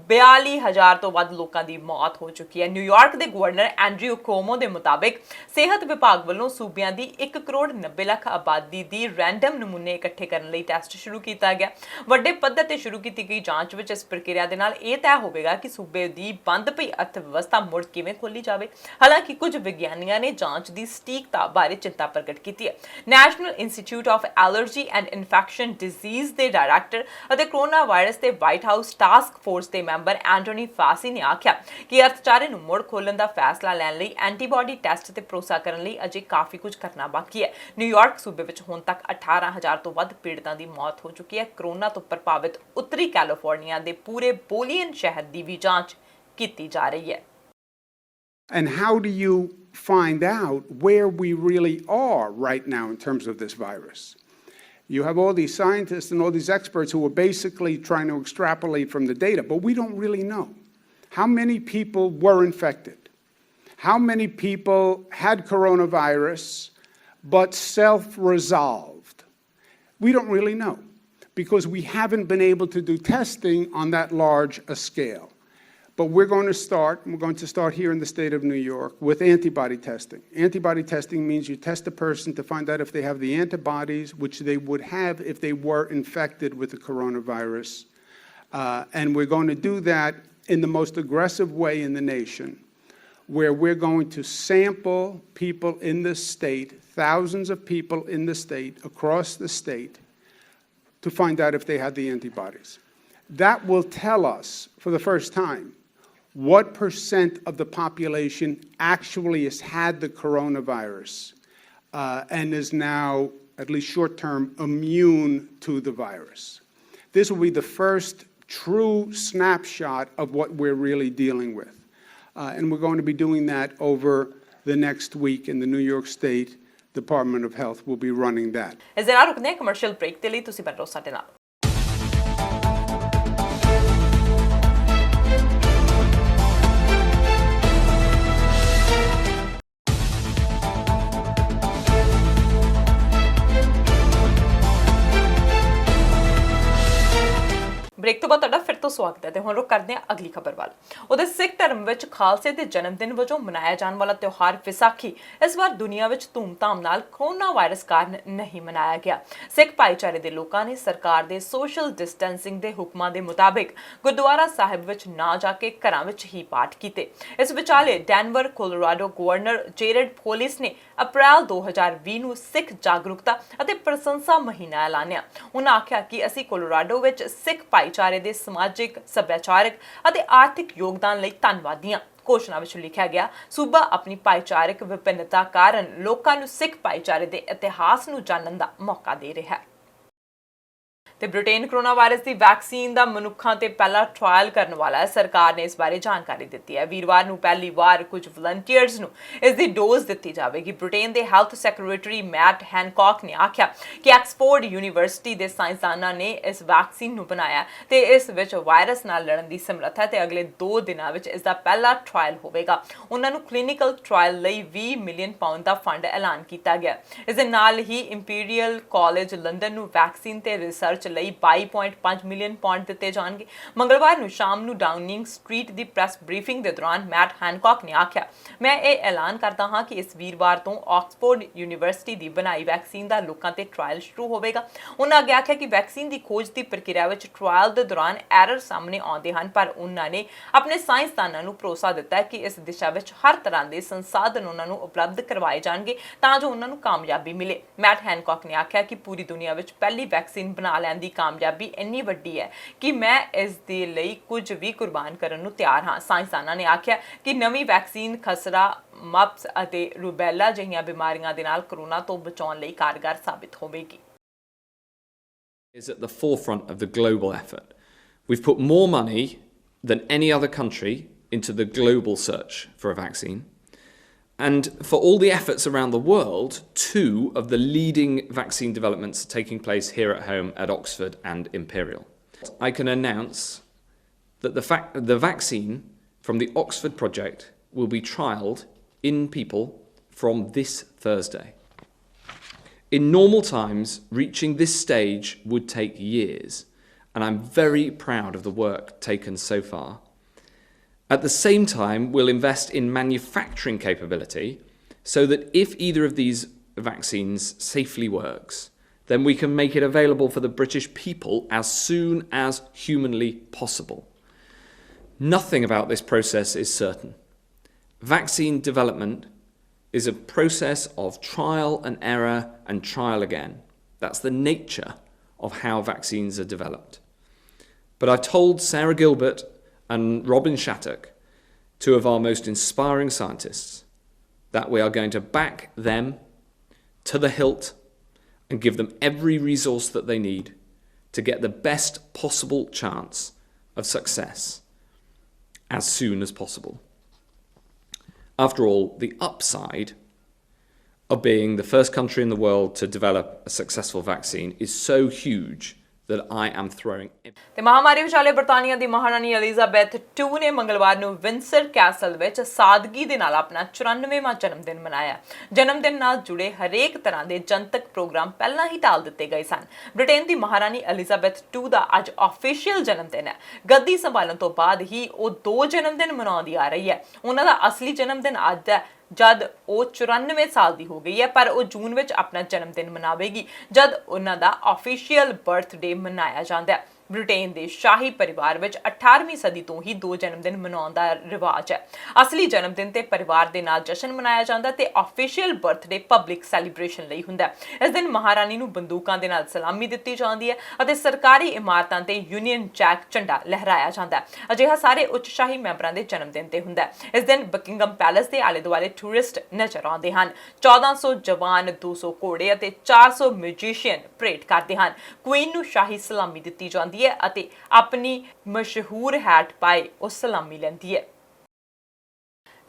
42,000 ਤੋਂ ਵੱਧ ਲੋਕਾਂ ਦੀ ਮੌਤ ਹੋ ਚੁੱਕੀ ਹੈ। ਨਿਊਯਾਰਕ ਦੇ ਗਵਰਨਰ ਐਂਡਰਿਊ ਕੋਮੋ ਦੇ ਮੁਤਾਬਿਕ ਸਿਹਤ ਵਿਭਾਗ ਵੱਲੋਂ ਸੂਬਿਆਂ ਦੀ 1 ਕਰੋੜ 90 ਲੱਖ ਆਬਾਦੀ ਦੀ ਰੈਂਡਮ ਨਮੂਨੇ ਇਕੱਠੇ ਕਰਨ ਲਈ ਟੈਸਟ ਸ਼ੁਰੂ ਕੀਤਾ ਗਿਆ। ਵੱਡੇ ਪੱਧਰ ਤੇ ਸ਼ੁਰੂ ਕੀਤੀ ਗਈ ਜਾਂਚ ਵਿੱਚ ਇਸ ਪ੍ਰਕਿਰਿਆ ਦੇ ਨਾਲ ਇਹ ਤੈਅ ਹੋਵੇਗਾ ਕਿ ਸੂਬੇ ਦੀ ਬੰਦ ਪਈ ਅਰਥ ਵਿਵਸਥਾ ਮੁੜ ਕਿਵੇਂ ਖੋਲੀ ਜਾਵੇ। ਹਾਲਾਂਕਿ ਕੁਝ ਵਿਗਿਆਨੀਆਂ ਨੇ ਜਾਂਚ ਦੀ ਸਟੀਕਤਾ ਬਾਰੇ ਚਿੰਤਾ ਪ੍ਰਗਟ ਕੀਤੀ ਹੈ। National institute of allergy and infection disease ਦੇ ਡਾਇਰੈਕਟਰ ਅਤੇ ਕੋਰੋਨਾ ਵਾਇਰਸ ਦੇ ਵਾਈਟ ਹਾਊਸ ਟਾਸਕ ਫੋਰਸ ਦੇ ਮੈਂਬਰ ਐਂਟੋਨੀ ਫਾਸੀ ਨੇ ਆਖਿਆ ਕਿ ਅਰਥਚਾਰੇ ਨੂੰ ਮੁੜ ਖੋਲਣ ਦਾ ਫੈਸਲਾ ਲੈਣ ਲਈ ਐਂਟੀਬਾਡੀ ਟੈਸਟ ਤੇ ਭਰੋਸਾ ਕਰਨ ਲਈ ਅਜੇ ਕਾਫੀ ਕੁਝ ਕਰਨਾ ਬਾਕੀ ਹੈ। ਨਿਊਯਾਰਕ ਸੂਬੇ ਵਿੱਚ ਹੁਣ ਤੱਕ 18,000 ਤੋਂ ਵੱਧ ਪੀੜਤਾਂ ਦੀ ਮੌਤ ਹੋ ਚੁੱਕੀ ਹੈ। ਕੋਰੋਨਾ ਤੋਂ ਪ੍ਰਭਾਵਿਤ ਉੱਤਰੀ ਕੈਲੀਫੋਰਨੀਆ ਦੇ ਪੂਰੇ ਬੋਲੀਅਨ ਸ਼ਹਿਰ ਦੀ ਵੀ ਜਾਂਚ ਕੀਤੀ ਜਾ ਰਹੀ ਹੈ। And how do you find out where we really are right now in terms of this virus? You have all these scientists and all these experts who are basically trying to extrapolate from the data, but we don't really know. How many people were infected? How many people had coronavirus but self-resolved? We don't really know because we haven't been able to do testing on that large a scale. But we're going to start here in the state of New York with antibody testing. Antibody testing means you test a person to find out if they have the antibodies which they would have if they were infected with the coronavirus. And we're going to do that in the most aggressive way in the nation, where we're going to sample people in the state, thousands of people in the state, across the state, to find out if they had the antibodies. That will tell us, for the first time, what percent of the population actually has had the coronavirus and is now at least short-term, immune to the virus. This will be the first true snapshot of what we're really dealing with. And we're going to be doing that over the next week, and the New York State Department of Health will be running that. ਇਸ ਦੇ ਨਾਲ ਰੁਕਦੇ ਹਾਂ commercial break ਦੇ ਲਈ, ਤੁਸੀਂ ਬਣੇ ਰਹੋ ਸਾਡੇ ਨਾਲ। ਬ੍ਰੇਕ ਤੋਂ ਬਾਅਦ ਤੁਹਾਡਾ ਫਿਰ ਤੋਂ ਸਵਾਗਤ ਹੈ ਤੇ ਹੁਣ ਰੁਕ ਕਰਦੇ ਹਾਂ ਅਗਲੀ ਖਬਰ ਵੱਲ। ਉਹਦੇ ਸਿੱਖ ਧਰਮ ਵਿੱਚ ਖਾਲਸੇ ਦੇ ਜਨਮ ਦਿਨ ਵਜੋਂ ਮਨਾਇਆ ਜਾਣ ਵਾਲਾ ਤਿਉਹਾਰ ਵਿਸਾਖੀ ਇਸ ਵਾਰ ਦੁਨੀਆ ਵਿੱਚ ਧੂਮਧਾਮ ਨਾਲ ਕੋਰੋਨਾ ਵਾਇਰਸ ਕਾਰਨ ਨਹੀਂ ਮਨਾਇਆ ਗਿਆ। ਸਿੱਖ ਭਾਈਚਾਰੇ ਦੇ ਲੋਕਾਂ ਨੇ ਸਰਕਾਰ ਦੇ ਸੋਸ਼ਲ ਡਿਸਟੈਂਸਿੰਗ ਦੇ ਹੁਕਮਾਂ ਦੇ ਮੁਤਾਬਿਕ ਗੁਰਦੁਆਰਾ ਸਾਹਿਬ ਵਿੱਚ ਨਾ ਜਾ ਕੇ ਘਰਾਂ ਵਿੱਚ ਹੀ ਪਾਠ ਕੀਤੇ। ਇਸ ਵਿਚਾਲੇ ਡੈਨਵਰ ਕੋਲੋਰਾਡੋ ਗਵਰਨਰ ਜੇਰਡ ਪੋਲਿਸ ਨੇ ਅਪ੍ਰੈਲ 2020 ਨੂੰ ਸਿੱਖ ਜਾਗਰੂਕਤਾ ਅਤੇ ਪ੍ਰਸ਼ੰਸਾ ਮਹੀਨਾ ਐਲਾਨਿਆ। ਉਹਨਾਂ ਆਖਿਆ ਕਿ ਅਸੀਂ ਕੋਲੋਰਾਡੋ ਵਿੱਚ ਸਿੱਖ ਭਾਈਚਾਰੇ ਦੇ ਸਮਾਜਿਕ, ਸੱਭਿਆਚਾਰਕ ਅਤੇ ਆਰਥਿਕ ਯੋਗਦਾਨ ਲਈ ਧੰਨਵਾਦੀ ਹਾਂ। ਘੋਸ਼ਣਾ ਵਿੱਚ ਲਿਖਿਆ ਗਿਆ, ਸੂਬਾ ਆਪਣੀ ਭਾਈਚਾਰਕ ਵਿਭਿੰਨਤਾ ਕਾਰਨ ਲੋਕਾਂ ਨੂੰ ਸਿੱਖ ਭਾਈਚਾਰੇ ਦੇ ਇਤਿਹਾਸ ਨੂੰ ਜਾਣਨ ਦਾ ਮੌਕਾ ਦੇ ਰਿਹਾ ਹੈ। ਤੇ ਬ੍ਰਿਟੇਨ ਕੋਰੋਨਾ ਵਾਇਰਸ ਦੀ ਵੈਕਸੀਨ ਦਾ ਮਨੁੱਖਾਂ ਤੇ ਪਹਿਲਾ ਟ੍ਰਾਇਲ ਕਰਨ ਵਾਲਾ ਹੈ। ਸਰਕਾਰ ਨੇ ਇਸ ਬਾਰੇ ਜਾਣਕਾਰੀ ਦਿੱਤੀ ਹੈ। ਵੀਰਵਾਰ ਨੂੰ ਪਹਿਲੀ ਵਾਰ ਕੁਝ ਵਲੰਟੀਅਰਸ ਨੂੰ ਇਸ ਦੀ ਡੋਜ਼ ਦਿੱਤੀ ਜਾਵੇਗੀ। ਬ੍ਰਿਟੇਨ ਦੇ ਹੈਲਥ ਸੈਕਟਰੀ ਮੈਟ ਹੈਨਕੌਕ ਨੇ ਆਖਿਆ ਕਿ ਆਕਸਫੋਰਡ ਯੂਨੀਵਰਸਿਟੀ ਦੇ ਸਾਇੰਸਦਾਨਾਂ ਨੇ ਇਸ ਵੈਕਸੀਨ ਨੂੰ ਬਣਾਇਆ ਤੇ ਇਸ ਵਿੱਚ ਵਾਇਰਸ ਨਾਲ ਲੜਨ ਦੀ ਸਮਰੱਥਾ ਤੇ ਅਗਲੇ 2 ਦਿਨਾਂ ਵਿੱਚ ਇਸ ਦਾ ਪਹਿਲਾ ਟ੍ਰਾਇਲ ਹੋਵੇਗਾ। ਉਹਨਾਂ ਨੂੰ ਕਲੀਨਿਕਲ ਟ੍ਰਾਇਲ ਲਈ 20 ਮਿਲੀਅਨ ਪਾਉਂਡ ਦਾ ਫੰਡ ਐਲਾਨ ਕੀਤਾ ਗਿਆ। ਇਸ ਦੇ ਨਾਲ ਹੀ ਇੰਪੀਰੀਅਲ ਕਾਲਜ ਲੰਡਨ ਨੂੰ ਵੈਕਸੀਨ ਤੇ ਰਿਸਰਚ ਲਈ 22.5 ਮਿਲੀਅਨ ਪਾਉਂਡ ਦਿੱਤੇ ਜਾਣਗੇ। ਮੰਗਲਵਾਰ ਨੂੰ ਸ਼ਾਮ ਨੂੰ ਡਾਊਨਿੰਗ ਸਟਰੀਟ ਦੀ ਪ੍ਰੈਸ ਬਰੀਫਿੰਗ ਦੇ ਦੌਰਾਨ ਮੈਟ ਹੈਨਕੌਕ ਨੇ ਆਖਿਆ, ਮੈਂ ਇਹ ਐਲਾਨ ਕਰਦਾ ਹਾਂ ਕਿ ਇਸ ਵੀਰਵਾਰ ਤੋਂ ਆਕਸਫੋਰਡ ਯੂਨੀਵਰਸਿਟੀ ਦੀ ਬਣਾਈ ਵੈਕਸੀਨ ਦਾ ਲੋਕਾਂ ਤੇ ਟ੍ਰਾਇਲ ਸ਼ੁਰੂ ਹੋਵੇਗਾ। ਉਹਨਾਂ ਅੱਗੇ ਆਖਿਆ ਕਿ ਵੈਕਸੀਨ ਦੀ ਖੋਜ ਦੀ ਪ੍ਰਕਿਰਿਆ ਵਿੱਚ ਟ੍ਰਾਇਲ ਦੇ ਦੌਰਾਨ ਐਰਰ ਸਾਹਮਣੇ ਆਉਂਦੇ ਹਨ, ਪਰ ਉਹਨਾਂ ਨੇ ਆਪਣੇ ਸਾਇੰਸਦਾਨਾਂ ਨੂੰ ਭਰੋਸਾ ਦਿੱਤਾ ਕਿ ਇਸ ਦਿਸ਼ਾ ਵਿੱਚ ਹਰ ਤਰ੍ਹਾਂ ਦੇ ਸੰਸਾਧਨ ਉਹਨਾਂ ਨੂੰ ਉਪਲਬਧ ਕਰਵਾਏ ਜਾਣਗੇ ਤਾਂ ਜੋ ਉਹਨਾਂ ਨੂੰ ਕਾਮਯਾਬੀ ਮਿਲੇ। ਮੈਟ ਹੈਨਕੌਕ ਨੇ ਆਖਿਆ ਕਿ ਪੂਰੀ ਦੁਨੀਆ ਵਿੱਚ ਪਹਿਲੀ ਵੈਕਸੀਨ ਬਣਾ ਲੈਣ ਦੀ ਕਾਮਯਾਬੀ ਇੰਨੀ ਵੱਡੀ ਹੈ ਕਿ ਮੈਂ ਇਸ ਦੇ ਲਈ ਕੁਝ ਵੀ ਕੁਰਬਾਨ ਕਰਨ ਨੂੰ ਤਿਆਰ ਹਾਂ। ਸਾਇੰਸਦਾਨਾਂ ਨੇ ਆਖਿਆ ਕਿ ਨਵੀਂ ਵੈਕਸੀਨ ਖਸਰਾ, ਮਪਸ ਅਤੇ ਰੂਬੈਲਾ ਜਿਹੀਆਂ ਬਿਮਾਰੀਆਂ ਦੇ ਨਾਲ ਕੋਰੋਨਾ ਤੋਂ ਬਚਾਉਣ ਲਈ ਕਾਰਗਰ ਸਾਬਿਤ ਹੋਵੇਗੀ। Is at the forefront of the global effort. We've put more money than any other country into the global search for a vaccine. And for all the efforts around the world, 2 of the leading vaccine developments are taking place here at home at Oxford and Imperial. I can announce that the vaccine from the Oxford project will be trialled in people from this Thursday. In normal times, reaching this stage would take years, and I'm very proud of the work taken so far. At the same time, we'll invest in manufacturing capability so that if either of these vaccines safely works, then we can make it available for the British people as soon as humanly possible. Nothing about this process is certain. Vaccine development is a process of trial and error and trial again. That's the nature of how vaccines are developed. But I told Sarah Gilbert and Robin Shattuck, 2 of our most inspiring scientists, that we are going to back them to the hilt and give them every resource that they need to get the best possible chance of success as soon as possible. After all, the upside of being the first country in the world to develop a successful vaccine is so huge that I am throwing. ਤੇ ਮਹਾਮਾਰੀ ਵਿਚਾਲੇ ਬਰਤਾਨੀਆ ਦੀ ਮਹਾਰਾਣੀ Elizabeth 2 ਨੇ ਮੰਗਲਵਾਰ ਨੂੰ ਵਿੰਸਰ Castell ਵਿੱਚ ਸਾਦਗੀ ਦੇ ਨਾਲ ਆਪਣਾ 94ਵਾਂ ਜਨਮ ਦਿਨ ਮਨਾਇਆ। ਜਨਮ ਦਿਨ ਨਾਲ ਜੁੜੇ ਹਰੇਕ ਤਰ੍ਹਾਂ ਦੇ ਜਨਤਕ ਪ੍ਰੋਗਰਾਮ ਪਹਿਲਾਂ ਹੀ ਟਾਲ ਦਿੱਤੇ ਗਏ ਸਨ। ਬ੍ਰਿਟੇਨ ਦੀ ਮਹਾਰਾਣੀ ਐਲਿਜ਼ਾਬੈਥ 2 ਦਾ ਅੱਜ ਆਫੀਸ਼ੀਅਲ ਜਨਮ ਦਿਨ ਹੈ। ਗੱਦੀ ਸੰਭਾਲਣ ਤੋਂ ਬਾਅਦ ਹੀ ਉਹ 2 ਜਨਮ ਦਿਨ ਮਨਾਉਂਦੀ ਆ ਰਹੀ ਹੈ। ਉਹਨਾਂ ਦਾ ਅਸਲੀ ਜਨਮ ਦਿਨ ਅੱਜ ਹੈ ਜਦ ਉਹ 94 ਸਾਲ ਦੀ ਹੋ ਗਈ ਹੈ, ਪਰ ਉਹ ਜੂਨ ਵਿੱਚ ਆਪਣਾ ਜਨਮ ਦਿਨ ਮਨਾਵੇਗੀ ਜਦ ਉਹਨਾਂ ਦਾ ਆਫੀਸ਼ੀਅਲ ਬਰਥਡੇ ਮਨਾਇਆ ਜਾਂਦਾ ਹੈ। ਬ੍ਰਿਟੇਨ ਦੇ ਸ਼ਾਹੀ ਪਰਿਵਾਰ ਵਿੱਚ 18ਵੀਂ ਸਦੀ ਤੋਂ ਹੀ 2 ਜਨਮ ਦਿਨ ਮਨਾਉਣ ਦਾ ਰਿਵਾਜ ਹੈ। ਅਸਲੀ ਜਨਮ ਦਿਨ ਤੇ ਪਰਿਵਾਰ ਦੇ ਨਾਲ ਜਸ਼ਨ ਮਨਾਇਆ ਜਾਂਦਾ ਤੇ ਆਫੀਸ਼ੀਅਲ ਬਰਥਡੇ ਪਬਲਿਕ ਸੈਲੀਬ੍ਰੇਸ਼ਨ ਲਈ ਹੁੰਦਾ ਹੈ। ਇਸ ਦਿਨ ਮਹਾਰਾਣੀ ਨੂੰ ਬੰਦੂਕਾਂ ਦੇ ਨਾਲ ਸਲਾਮੀ ਦਿੱਤੀ ਜਾਂਦੀ ਹੈ ਅਤੇ ਸਰਕਾਰੀ ਇਮਾਰਤਾਂ ਤੇ ਯੂਨੀਅਨ ਜੈਕ ਝੰਡਾ ਲਹਿਰਾਇਆ ਜਾਂਦਾ ਹੈ। ਅਜਿਹਾ ਸਾਰੇ ਉੱਚ ਸ਼ਾਹੀ ਮੈਂਬਰਾਂ ਦੇ ਜਨਮ ਦਿਨ ਤੇ ਹੁੰਦਾ ਹੈ। ਇਸ ਦਿਨ ਬਕਿੰਗਮ ਪੈਲੇਸ ਦੇ ਆਲੇ ਦੁਆਲੇ ਟੂਰਿਸਟ ਨਜ਼ਰ ਆਉਂਦੇ ਹਨ। 1400 ਜਵਾਨ, 200 ਘੋੜੇ ਅਤੇ 400 ਮਿਊਜ਼ੀਸ਼ੀਅਨ ਪਰੇਡ ਕਰਦੇ ਹਨ। ਕੁਈਨ ਨੂੰ ਸ਼ਾਹੀ ਸਲਾਮੀ ਦਿੱਤੀ ਜਾਂਦੀ ਹੈ ਅਤੇ ਆਪਣੀ ਮਸ਼ਹੂਰ ਹੈਟ ਪਾਏ ਉਹ ਸਲਾਮੀ ਲੈਂਦੀ ਹੈ।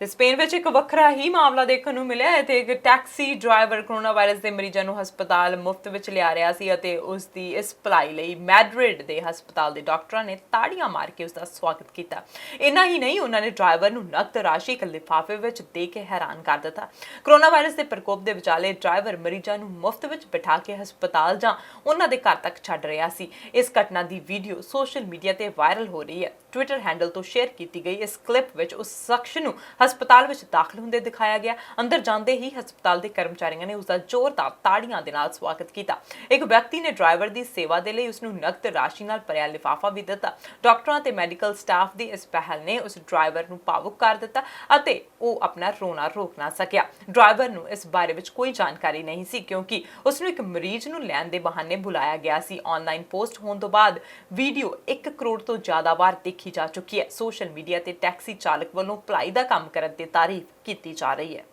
ਤੇ ਸਪੇਨ ਵਿੱਚ ਇੱਕ ਵੱਖਰਾ ਹੀ ਮਾਮਲਾ ਦੇਖਣ ਨੂੰ ਮਿਲਿਆ ਹੈ ਤੇ ਇੱਕ ਟੈਕਸੀ ਡਰਾਈਵਰ ਕੋਰੋਨਾ ਵਾਇਰਸ ਦੇ ਮਰੀਜ਼ਾਂ ਨੂੰ ਹਸਪਤਾਲ ਮੁਫਤ ਵਿੱਚ ਲਿਆ ਰਿਹਾ ਸੀ ਅਤੇ ਉਸ ਦੀ ਇਸ ਭਲਾਈ ਲਈ ਮੈਡਰਿਡ ਦੇ ਹਸਪਤਾਲ ਦੇ ਡਾਕਟਰਾਂ ਨੇ ਤਾੜੀਆਂ ਮਾਰ ਕੇ ਉਸ ਦਾ ਸਵਾਗਤ ਕੀਤਾ। ਇੰਨਾ ਹੀ ਨਹੀਂ, ਉਹਨਾਂ ਨੇ ਡਰਾਈਵਰ ਨੂੰ ਨਕਦ ਰਾਸ਼ੀ ਇੱਕ ਲਿਫਾਫੇ ਵਿੱਚ ਦੇ ਕੇ ਹੈਰਾਨ ਕਰ ਦਿੱਤਾ। ਕੋਰੋਨਾ ਵਾਇਰਸ ਦੇ ਪ੍ਰਕੋਪ ਦੇ ਵਿਚਾਲੇ ਡਰਾਈਵਰ ਮਰੀਜ਼ਾਂ ਨੂੰ ਮੁਫਤ ਵਿੱਚ ਬਿਠਾ ਕੇ ਹਸਪਤਾਲ ਜਾਂ ਉਹਨਾਂ ਦੇ ਘਰ ਤੱਕ ਛੱਡ ਰਿਹਾ ਸੀ। ਇਸ ਘਟਨਾ ਦੀ ਵੀਡੀਓ ਸੋਸ਼ਲ ਮੀਡੀਆ ਤੇ ਵਾਇਰਲ ਹੋ ਰਹੀ ਹੈ। ਟਵਿੱਟਰ ਹੈਂਡਲ ਤੋਂ ਸ਼ੇਅਰ ਕੀਤੀ ਗਈ ਇਸ ਕਲਿੱਪ ਵਿੱਚ ਉਸ ਸ਼ਖਸ ਨੂੰ ਹਸਪਤਾਲ ਵਿੱਚ ਦਾਖਲ ਹੁੰਦੇ ਦਿਖਾਇਆ ਗਿਆ। ਅੰਦਰ ਜਾਂਦੇ ਹੀ ਹਸਪਤਾਲ ਦੇ ਕਰਮਚਾਰੀਆਂ ਨੇ ਉਸ ਦਾ ਜ਼ੋਰਦਾਰ ਤਾੜੀਆਂ ਦੇ ਨਾਲ ਸਵਾਗਤ ਕੀਤਾ। ਇੱਕ ਵਿਅਕਤੀ ਨੇ ਡਰਾਈਵਰ ਦੀ ਸੇਵਾ ਦੇ ਲਈ ਉਸ ਨੂੰ ਨਕਦ ਰਾਸ਼ੀ ਨਾਲ ਭਰਿਆ ਲਿਫਾਫਾ ਵੀ ਦਿੱਤਾ। ਡਾਕਟਰਾਂ ਤੇ ਮੈਡੀਕਲ ਸਟਾਫ ਦੀ ਇਸ ਪਹਿਲ ਨੇ ਉਸ ਡਰਾਈਵਰ ਨੂੰ ਭਾਵੁਕ ਕਰ ਦਿੱਤਾ ਅਤੇ ਉਹ ਆਪਣਾ ਰੋਣਾ ਰੋਕ ਨਾ ਸਕਿਆ। ਡਰਾਈਵਰ ਨੂੰ ਇਸ ਬਾਰੇ ਵਿੱਚ ਕੋਈ ਜਾਣਕਾਰੀ ਨਹੀਂ ਸੀ ਕਿਉਂਕਿ ਉਸ ਨੂੰ ਇੱਕ ਮਰੀਜ਼ ਨੂੰ ਲੈਣ ਦੇ ਬਹਾਨੇ ਬੁਲਾਇਆ ਗਿਆ ਸੀ। ਆਨਲਾਈਨ ਪੋਸਟ ਹੋਣ ਤੋਂ ਬਾਅਦ ਵੀਡੀਓ 1 ਕਰੋੜ ਤੋਂ ਜ਼ਿਆਦਾ ਵਾਰ ਦੇਖੀ ਜਾ ਚੁੱਕੀ ਹੈ। ਸੋਸ਼ਲ ਮੀਡੀਆ ਤੇ ਟੈਕਸੀ ਚਾਲਕ ਵੱਲੋਂ ਭਲਾਈ ਦਾ ਕੰਮ ਕਰਨ ਦੀ ਤਾਰੀਫ ਕੀਤੀ ਜਾ ਰਹੀ ਹੈ।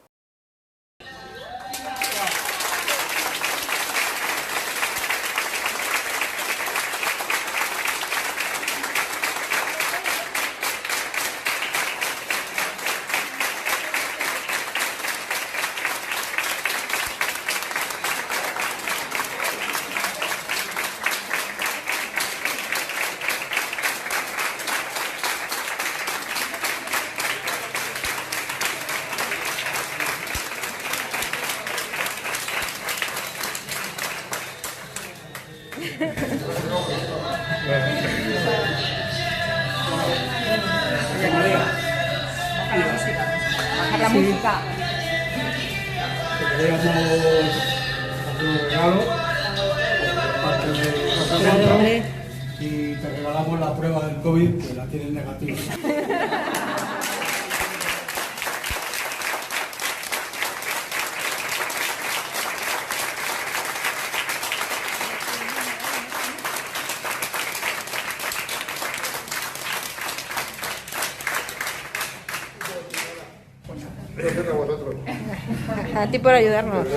La música. Te queremos hacer un regalo por parte de nosotros y te regalamos la prueba del COVID, que la tienes negativa. A ti por ayudarnos.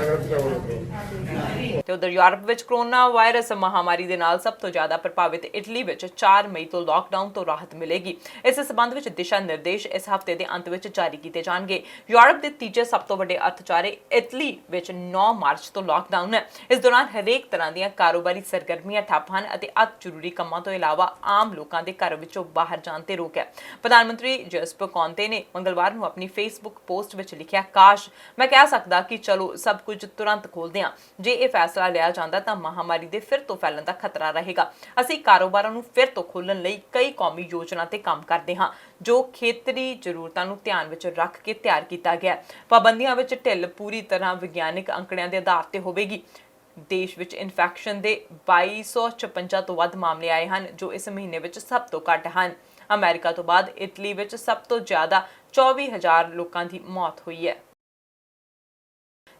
ਤੇ ਉਧਰ ਯੂਰਪ ਵਿੱਚ ਕੋਰੋਨਾ ਵਾਇਰਸ ਮਹਾਮਾਰੀ ਦੇ ਨਾਲ ਸਭ ਤੋਂ ਜ਼ਿਆਦਾ ਪ੍ਰਭਾਵਿਤ ਇਟਲੀ ਵਿੱਚ 4 ਮਈ ਤੋਂ ਲਾਕਡਾਊਨ ਤੋਂ ਰਾਹਤ ਮਿਲੇਗੀ। ਇਸ ਸਬੰਧ ਵਿੱਚ ਦਿਸ਼ਾ ਨਿਰਦੇਸ਼ ਇਸ ਹਫ਼ਤੇ ਦੇ ਅੰਤ ਵਿੱਚ ਜਾਰੀ ਕੀਤੇ ਜਾਣਗੇ। ਯੂਰਪ ਦੇ ਤੀਜੇ ਸਭ ਤੋਂ ਵੱਡੇ ਅਰਥਚਾਰੇ ਇਟਲੀ ਵਿੱਚ 9 ਮਾਰਚ ਤੋਂ ਲਾਕਡਾਊਨ ਹੈ। ਇਸ ਦੌਰਾਨ ਹਰੇਕ ਤਰ੍ਹਾਂ ਦੀਆਂ ਕਾਰੋਬਾਰੀ ਸਰਗਰਮੀਆਂ ਠੱਪ ਹਨ ਅਤੇ ਅਤਿ ਜ਼ਰੂਰੀ ਕੰਮਾਂ ਤੋਂ ਇਲਾਵਾ ਆਮ ਲੋਕਾਂ ਦੇ ਘਰ ਵਿੱਚੋਂ ਬਾਹਰ ਜਾਣ ਤੇ ਰੋਕ ਹੈ। ਪ੍ਰਧਾਨ ਮੰਤਰੀ ਜੋਸੇਪ ਕੋਂਤੇ ਨੇ ਮੰਗਲਵਾਰ ਨੂੰ ਆਪਣੀ ਫੇਸਬੁੱਕ ਪੋਸਟ ਵਿੱਚ ਲਿਖਿਆ, ਕਾਸ਼ ਮੈਂ ਕਹਿ ਸਕਦਾ ਕਿ ਚਲੋ ਸਭ ਕੁਝ ਤੁਰੰਤ ਖੋਲਦੇ ਹਾਂ। ਜੇ ਇਹ ਫੈਸਲਾ ਲਿਆ ਜਾਂਦਾ ਤਾਂ ਮਹਾਮਾਰੀ ਦੇ ਫਿਰ ਤੋਂ ਫੈਲਣ ਦਾ ਖਤਰਾ ਰਹੇਗਾ। ਅਸੀਂ ਕਾਰੋਬਾਰਾਂ ਨੂੰ ਫਿਰ ਤੋਂ ਖੋਲ੍ਹਣ ਲਈ ਕਈ ਕੌਮੀ ਯੋਜਨਾ ਤੇ ਕੰਮ ਕਰਦੇ ਹਾਂ ਜੋ ਖੇਤਰੀ ਜ਼ਰੂਰਤਾਂ ਨੂੰ ਧਿਆਨ ਵਿੱਚ ਰੱਖ ਕੇ ਤਿਆਰ ਕੀਤਾ ਗਿਆ। ਪਾਬੰਦੀਆਂ ਵਿੱਚ ਢਿੱਲ ਪੂਰੀ ਤਰ੍ਹਾਂ ਵਿਗਿਆਨਿਕ ਅੰਕੜਿਆਂ ਦੇ ਆਧਾਰ ਤੇ ਹੋਵੇਗੀ। ਦੇਸ਼ ਵਿੱਚ ਇਨਫੈਕਸ਼ਨ ਦੇ 2256 ਤੋਂ ਵੱਧ ਮਾਮਲੇ ਆਏ ਹਨ ਜੋ ਇਸ ਮਹੀਨੇ ਵਿੱਚ ਸਭ ਤੋਂ ਘੱਟ ਹਨ। ਅਮਰੀਕਾ ਤੋਂ ਬਾਅਦ ਇਟਲੀ ਵਿੱਚ ਸਭ ਤੋਂ ਜ਼ਿਆਦਾ 24,000 ਲੋਕਾਂ ਦੀ ਮੌਤ ਹੋਈ ਹੈ।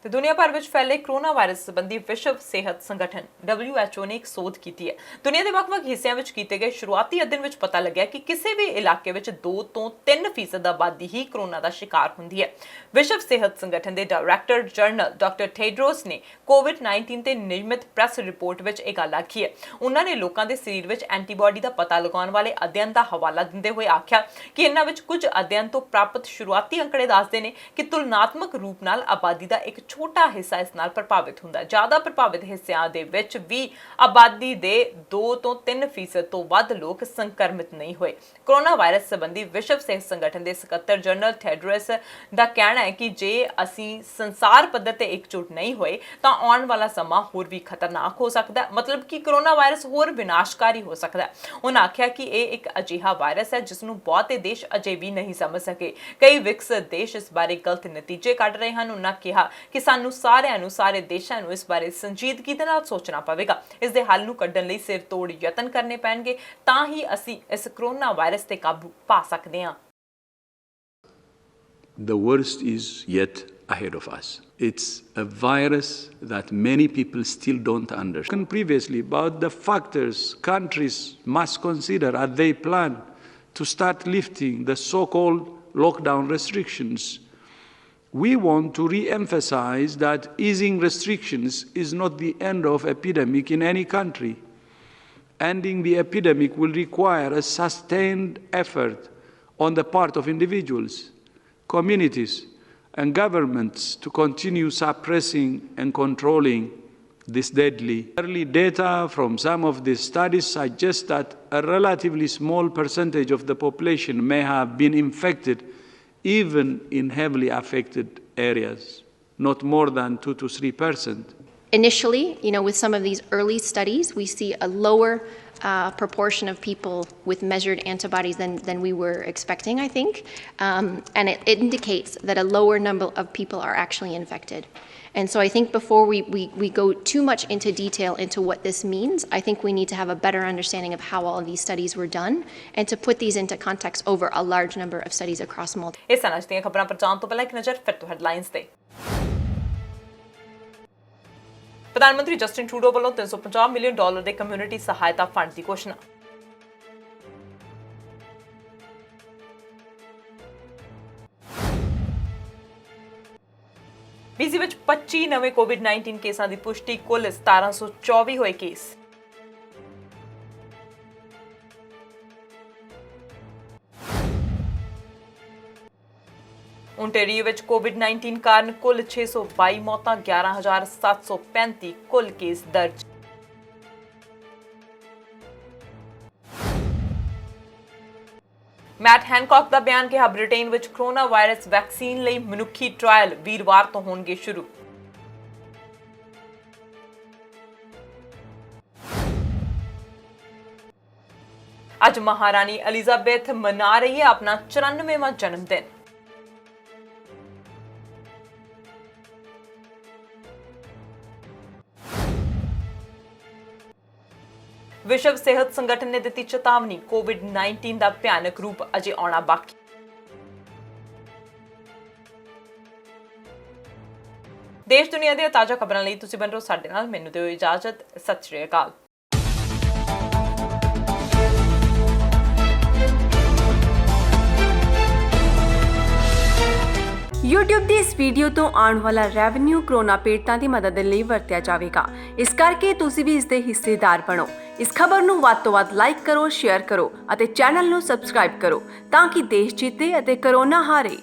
ਤੇ ਦੁਨੀਆ ਭਰ ਵਿੱਚ ਫੈਲੇ ਕੋਰੋਨਾ ਵਾਇਰਸ ਸੰਬੰਧੀ ਵਿਸ਼ਵ ਸਿਹਤ ਸੰਗਠਨ WHO ਨੇ ਇੱਕ ਸੋਧ ਕੀਤੀ ਹੈ। ਦੁਨੀਆ ਦੇ ਵੱਖ-ਵੱਖ ਹਿੱਸਿਆਂ ਵਿੱਚ ਕੀਤੇ ਗਏ ਸ਼ੁਰੂਆਤੀ ਅਧਿਐਨ ਵਿੱਚ ਪਤਾ ਲੱਗਿਆ ਕਿ ਕਿਸੇ ਵੀ ਇਲਾਕੇ ਵਿੱਚ 2 ਤੋਂ 3% ਆਬਾਦੀ ਹੀ ਕੋਰੋਨਾ ਦਾ ਸ਼ਿਕਾਰ ਹੁੰਦੀ ਹੈ। ਵਿਸ਼ਵ ਸਿਹਤ ਸੰਗਠਨ ਦੇ ਡਾਇਰੈਕਟਰ ਜਨਰਲ ਡਾਕਟਰ ਟੈਡਰੋਸ ਨੇ COVID-19 ਤੇ ਨਿਯਮਿਤ ਪ੍ਰੈਸ ਰਿਪੋਰਟ ਵਿੱਚ ਇਹ ਗੱਲ ਆਖੀ ਹੈ। ਉਹਨਾਂ ਨੇ ਲੋਕਾਂ ਦੇ ਸਰੀਰ ਵਿੱਚ ਐਂਟੀਬਾਡੀ ਦਾ ਪਤਾ ਲਗਾਉਣ ਵਾਲੇ ਅਧਿਐਨ ਦਾ ਹਵਾਲਾ ਦਿੰਦੇ ਹੋਏ ਆਖਿਆ ਕਿ ਇਹਨਾਂ ਵਿੱਚ ਕੁਝ ਅਧਿਐਨ ਤੋਂ ਪ੍ਰਾਪਤ ਸ਼ੁਰੂਆਤੀ ਅੰਕੜੇ ਦੱਸਦੇ ਨੇ ਕਿ ਤੁਲਨਾਤਮਕ ਰੂਪ ਨਾਲ ਆਬਾਦੀ ਦਾ ਇੱਕ ਛੋਟਾ ਹਿੱਸਾ ਇਸ ਨਾਲ ਪ੍ਰਭਾਵਿਤ ਹੁੰਦਾ ਹੈ। ਜ਼ਿਆਦਾ ਪ੍ਰਭਾਵਿਤ ਹਿੱਸਿਆਂ ਦੇ ਵਿੱਚ ਵੀ ਆਬਾਦੀ ਦੇ 2 ਤੋਂ 3% ਤੋਂ ਵੱਧ ਲੋਕ ਸੰਕਰਮਿਤ ਨਹੀਂ ਹੋਏ। ਕੋਰੋਨਾ ਵਾਇਰਸ ਸੰਬੰਧੀ ਵਿਸ਼ਵ ਸਿਹਤ ਸੰਗਠਨ ਦੇ ਸਕੱਤਰ ਜਨਰਲ ਟੈਡਰੋਸ ਦਾ ਕਹਿਣਾ ਹੈ ਕਿ ਜੇ ਅਸੀਂ ਸੰਸਾਰ ਪੱਧਰ ਤੇ ਇਕਜੁੱਟ ਨਹੀਂ ਹੋਏ ਤਾਂ ਆਉਣ ਵਾਲਾ ਸਮਾਂ ਹੋਰ ਵੀ ਖਤਰਨਾਕ ਹੋ ਸਕਦਾ ਹੈ। ਮਤਲਬ ਕਿ ਕੋਰੋਨਾ ਵਾਇਰਸ ਹੋਰ ਵਿਨਾਸ਼ਕਾਰੀ ਹੋ ਸਕਦਾ ਹੈ। ਉਹਨਾਂ ਆਖਿਆ ਕਿ ਇਹ ਇੱਕ ਅਜਿਹਾ ਵਾਇਰਸ ਹੈ ਜਿਸ ਨੂੰ ਬਹੁਤੇ ਦੇਸ਼ ਅਜੇ ਵੀ ਨਹੀਂ ਸਮਝ ਸਕੇ। ਕਈ ਵਿਕਸਿਤ ਦੇਸ਼ ਇਸ ਬਾਰੇ ਗਲਤ ਨਤੀਜੇ ਕੱਢ ਰਹੇ ਹਨ। ਉਹਨਾਂ ਕਿਹਾ ਕਿ ਕਿ ਸਾਨੂੰ ਸਾਰਿਆਂ ਨੂੰ, ਸਾਰੇ ਦੇਸ਼ਾਂ ਨੂੰ ਇਸ ਬਾਰੇ ਸੰਜੀਦਗੀ ਦੇ ਨਾਲ ਸੋਚਣਾ ਪਵੇਗਾ। ਇਸ ਦੇ ਹੱਲ ਨੂੰ ਕੱਢਣ ਲਈ ਸਿਰ ਤੋੜ ਯਤਨ ਕਰਨੇ ਪੈਣਗੇ, ਤਾਂ ਹੀ ਅਸੀਂ ਇਸ ਕਰੋਨਾ ਵਾਇਰਸ ਤੇ ਕਾਬੂ ਪਾ ਸਕਦੇ ਹਾਂ। The worst is yet ahead of us. It's a virus that many people still don't understand. Previously, about the factors countries must consider as they plan to start lifting the so-called lockdown restrictions. We want to re-emphasize that easing restrictions is not the end of epidemic in any country. Ending the epidemic will require a sustained effort on the part of individuals, communities, and governments to continue suppressing and controlling this deadly. Early data from some of these studies suggest that a relatively small percentage of the population may have been infected even in heavily affected areas, not more than 2 to 3%. Initially, with some of these early studies, we see a lower proportion of people with measured antibodies than we were expecting, I think. And it indicates that a lower number of people are actually infected. And so I think before we go too much into detail into what this means, I think we need to have a better understanding of how all of these studies were done and to put these into context over a large number of studies across multiple. ਇਸ ਨਾਲ ਦੀਆਂ ਖਬਰਾਂ ਪਰ ਜਾਣ ਤੋਂ ਪਹਿਲਾਂ ਇੱਕ ਨਜ਼ਰ ਫਿਰ ਤੋਂ ਹੈਡਲਾਈਨਸ ਤੇ। ਪ੍ਰਧਾਨ ਮੰਤਰੀ ਜਸਟਿਨ ਟਰੂਡੋ ਵੱਲੋਂ $350 ਮਿਲੀਅਨ ਦੇ ਕਮਿਊਨਿਟੀ ਸਹਾਇਤਾ ਫੰਡ ਦੀ ਘੋਸ਼ਣਾ। BC ਵਿੱਚ 25 ਨਵੇਂ COVID-19 ਕੇਸਾਂ ਦੀ ਪੁਸ਼ਟੀ, ਕੁੱਲ 1724 ਹੋਏ ਕੇਸ। ਓਨਟਾਰੀਓ ਵਿੱਚ COVID-19 ਕਾਰਨ ਕੁੱਲ 622 ਮੌਤਾਂ, 11,735 ਕੁੱਲ ਕੇਸ ਦਰਜ। ਮੈਟ ਹੈਨਕੌਕ ਦਾ ਬਿਆਨ ਕਿਹਾ, ਬ੍ਰਿਟੇਨ ਵਿੱਚ ਕਰੋਨਾ ਵਾਇਰਸ ਵੈਕਸੀਨ ਲਈ ਮਨੁੱਖੀ ਟ੍ਰਾਇਲ ਵੀਰਵਾਰ ਤੋਂ ਹੋਣਗੇ ਸ਼ੁਰੂ। ਅੱਜ ਮਹਾਰਾਣੀ ਐਲਿਜ਼ਾਬੈਥ ਮਨਾ ਰਹੀ ਹੈ ਆਪਣਾ 94ਵਾਂ ਜਨਮ ਦਿਨ। ਵਿਸ਼ਵ ਸਿਹਤ ਸੰਗਠਨ ਨੇ ਦਿੱਤੀ ਚੇਤਾਵਨੀ, COVID-19 ਦਾ ਭਿਆਨਕ ਰੂਪ ਅਜੇ ਆਉਣਾ ਬਾਕੀ। ਦੇਸ਼ ਦੁਨੀਆ ਦੀਆਂ ਤਾਜ਼ਾ ਖਬਰਾਂ ਲਈ ਤੁਸੀਂ ਬਣੇ ਰਹੋ ਸਾਡੇ ਨਾਲ। ਮੈਨੂੰ ਦਿਓ ਇਜਾਜ਼ਤ। ਸਤਿ ਸ਼੍ਰੀ ਅਕਾਲ। YouTube ਦੀ ਇਸ ਵੀਡੀਓ ਤੋਂ ਆਉਣ ਵਾਲਾ ਰੈਵਨਿਊ ਕਰੋਨਾ ਪੀੜਤਾਂ ਦੀ ਮਦਦ ਲਈ ਵਰਤਿਆ ਜਾਵੇਗਾ। ਇਸ ਕਰਕੇ ਤੁਸੀਂ ਵੀ ਇਸ ਦੇ ਹਿੱਸੇਦਾਰ ਬਣੋ। ਇਸ ਖਬਰ ਨੂੰ ਵੱਧ ਤੋਂ ਵੱਧ ਲਾਈਕ ਕਰੋ, ਸ਼ੇਅਰ ਕਰੋ ਅਤੇ ਚੈਨਲ ਨੂੰ ਸਬਸਕ੍ਰਾਈਬ ਕਰੋ ਤਾਂ ਕਿ ਦੇਸ਼ ਜਿੱਤੇ ਅਤੇ ਕਰੋਨਾ ਹਾਰੇ।